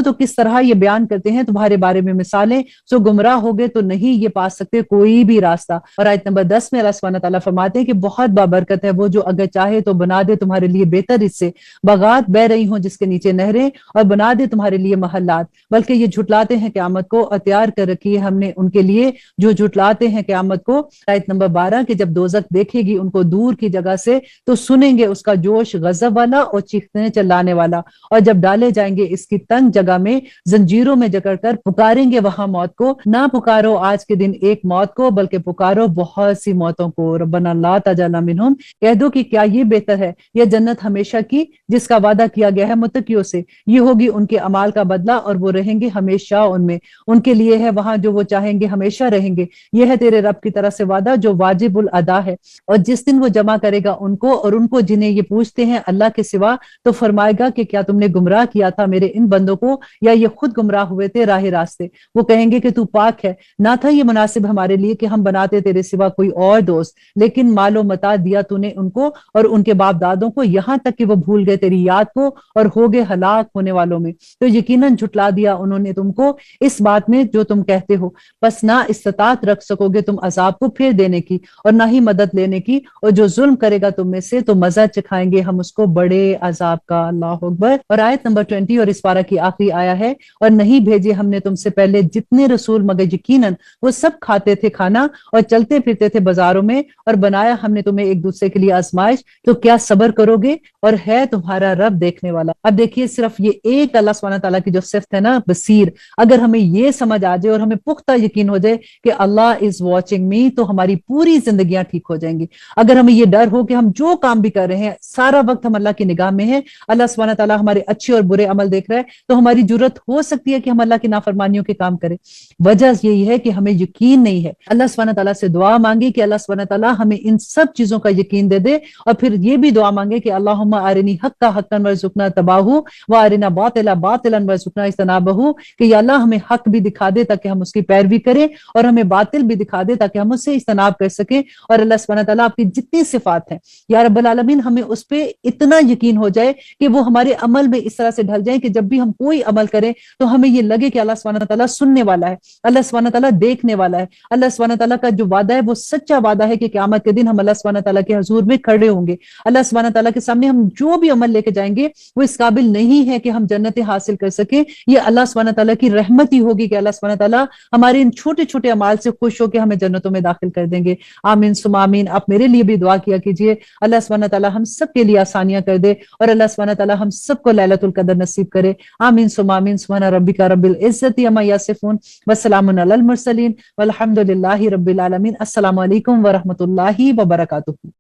तो किस तरह ये बयान करते हैं तुम्हारे बारे में मिसालें, सो गुमराह हो गए तो नहीं ये पा सकते कोई भी रास्ता। और आयत नंबर 10 में अल्लाह सुब्हानहू व तआला फरमाते हैं कि बहुत बाबरकत है वो जो अगर चाहे तो बना दे तुम्हारे लिए बेहतर इससे, बगात बह रही हों जिसके नीचे नहरें, और बना दे तुम्हारे लिए महल्लात। बल्कि ये झुटलाते हैं क़यामत को, और तैयार कर रखी है हमने उनके लिए जो झुटलाते हैं क़यामत को। आयत नंबर 12 कि जब दोज़ख देखेगी उनको दूर की जगह से, तो सुनेंगे उसका जोश गजब वाला और चीखने चिल्लाने वाला, और जब डाले जाएंगे इसकी तंग जगह में, जंजीरों में जकड़ कर पुकारेंगे वहां मौत को। ना पुकारो आज के दिन एक मौत को, बल्कि पुकारो बहुत सी मौतों को। रब्बना ला तजअलना मिनहुम, कह दो कि क्या ये बेहतर है यह जन्नत हमेशा की जिसका वादा किया गया है मुत्तकियों से, ये होगी उनके अमाल का बदला और वो रहेंगे हमेशा उनमें, उनके लिए है वहां जो वो चाहेंगे हमेशा रहेंगे। यह है तेरे रब की तरफ से वादा जो वाजिबुल अदा है। और जिस दिन वो जमा करेगा उनको और उनको जिन्हें ये पूछते हैं अल्लाह के सिवा, तो फरमाएगा कि क्या तुमने गुमराह किया था मेरे इन बंदों को, या ये खुद गुमराह हुए थे राह रास्ते। वो कहेंगे कि तू पाक है, ना था ये मुनासिब हमारे लिए कि हम बनाते तेरे सिवा कोई और दोस्त, लेकिन मालो मता दिया तूने उनको और उनके बाप दादों को, यहाँ तक कि वो भूल गए तेरी याद को और हो गए हलाक होने वालों में। तो यकीनन झुटला दिया उन्होंने तुमको इस बात में जो तुम कहते हो, बस ना इस्तात रख सकोगे तुम अजाब को फिर देने की और ना ही मदद लेने की, और जो जुल्म करेगा तुम में से तो मजा चखाएंगे हम उसको बड़े अजाब का। अल्लाह अकबर। और आयत नंबर 20 और इस पारा की आखिरी आया है, और नहीं भेजे हमने तुमसे पहले जितने रसूल मगर यकीनन वो सब खाते थे खाना और चलते फिरते थे बाजारों में, और बनाया हमने तुम्हें एक दूसरे के लिए आजमाइश, तो क्या सब्र करोगे, और है तुम्हारा रब देखने वाला। अब देखिए सिर्फ ये एक अल्लाह सुब्हानहू व तआला की जो सिफत है ना बसीर, अगर हमें ये समझ आ जाए और हमें पुख्ता यकीन हो जाए कि अल्लाह इज वॉचिंग मी, तो हमारी पूरी जिंदगियां ठीक हो जाएंगी। अगर हमें ये डर हो कि हम जो काम भी कर रहे हैं सारा वक्त हम अल्लाह की निगाह में है, अल्लाह सुब्हानहू व तआला हमारे अच्छे और बुरे अमल देख रहा है, तो हमारी जरूरत हो सकती है कि हम अल्लाह की नाफरमानियों के काम करें। वजह यही है कि हमें यकीन नहीं है। अल्लाह सुब्हानहू व तआला से दुआ मांगे कि अल्लाह सुब्हानहू व तआला हमें इन सब चीजों का यकीन दे दे, और फिर ये भी दुआ मांगे कि अल्लाहुम्मा अरिनी हक्का हक्कन वरज़ुकना तबाहु व अरिना बातिला बातिलन वरज़ुकना इज्तनाबहु, कि या अल्लाह हमें हक भी दिखा दे ताकि हम उसकी पैरवी करें, और हमें बातिल भी दिखा दे ताकि हम उससे इज्तनाब कर सकें। और अल्लाह सुब्हानहू व तआला आपकी जितनी सिफात है या रब्बुल आलमीन, हमें उस पे इतना यकीन हो जाए कि वो हमारे अमल में इस तरह से ढल जाए कि जब भी हम کوئی عمل کریں تو ہمیں یہ لگے کہ اللہ سبحانہ تعالیٰ سننے والا ہے، اللہ سبحانہ تعالیٰ دیکھنے والا ہے، اللہ سبحانہ تعالیٰ کا جو وعدہ ہے وہ سچا وعدہ ہے کہ قیامت کے دن ہم اللہ سبحانہ تعالیٰ کے حضور میں کھڑے ہوں گے، اللہ سبحانہ تعالیٰ کے سامنے ہم جو بھی عمل لے کے جائیں گے وہ اس قابل نہیں ہے کہ ہم جنتیں حاصل کر سکیں، یہ اللہ سبحانہ تعالیٰ کی رحمت ہی ہوگی کہ اللہ سبحانہ تعالیٰ ہمارے ان چھوٹے چھوٹے اعمال سے خوش ہو کے ہمیں جنتوں میں داخل کر دیں گے۔ آمین ثم آمین۔ آپ میرے لیے بھی دعا کیا کیجیے، اللہ سبحانہ تعالیٰ ہم سب کے لیے آسانیاں کر دے اور اللہ سبحانہ تعالیٰ ہم سب کو لیلۃ القدر نصیب کرے۔ آمین ثم آمین۔ سبحان ربک رب العزت عما یصفون وسلام علی المرسلین والحمد للہ رب العالمین۔ السلام علیکم ورحمۃ اللہ وبرکاتہ۔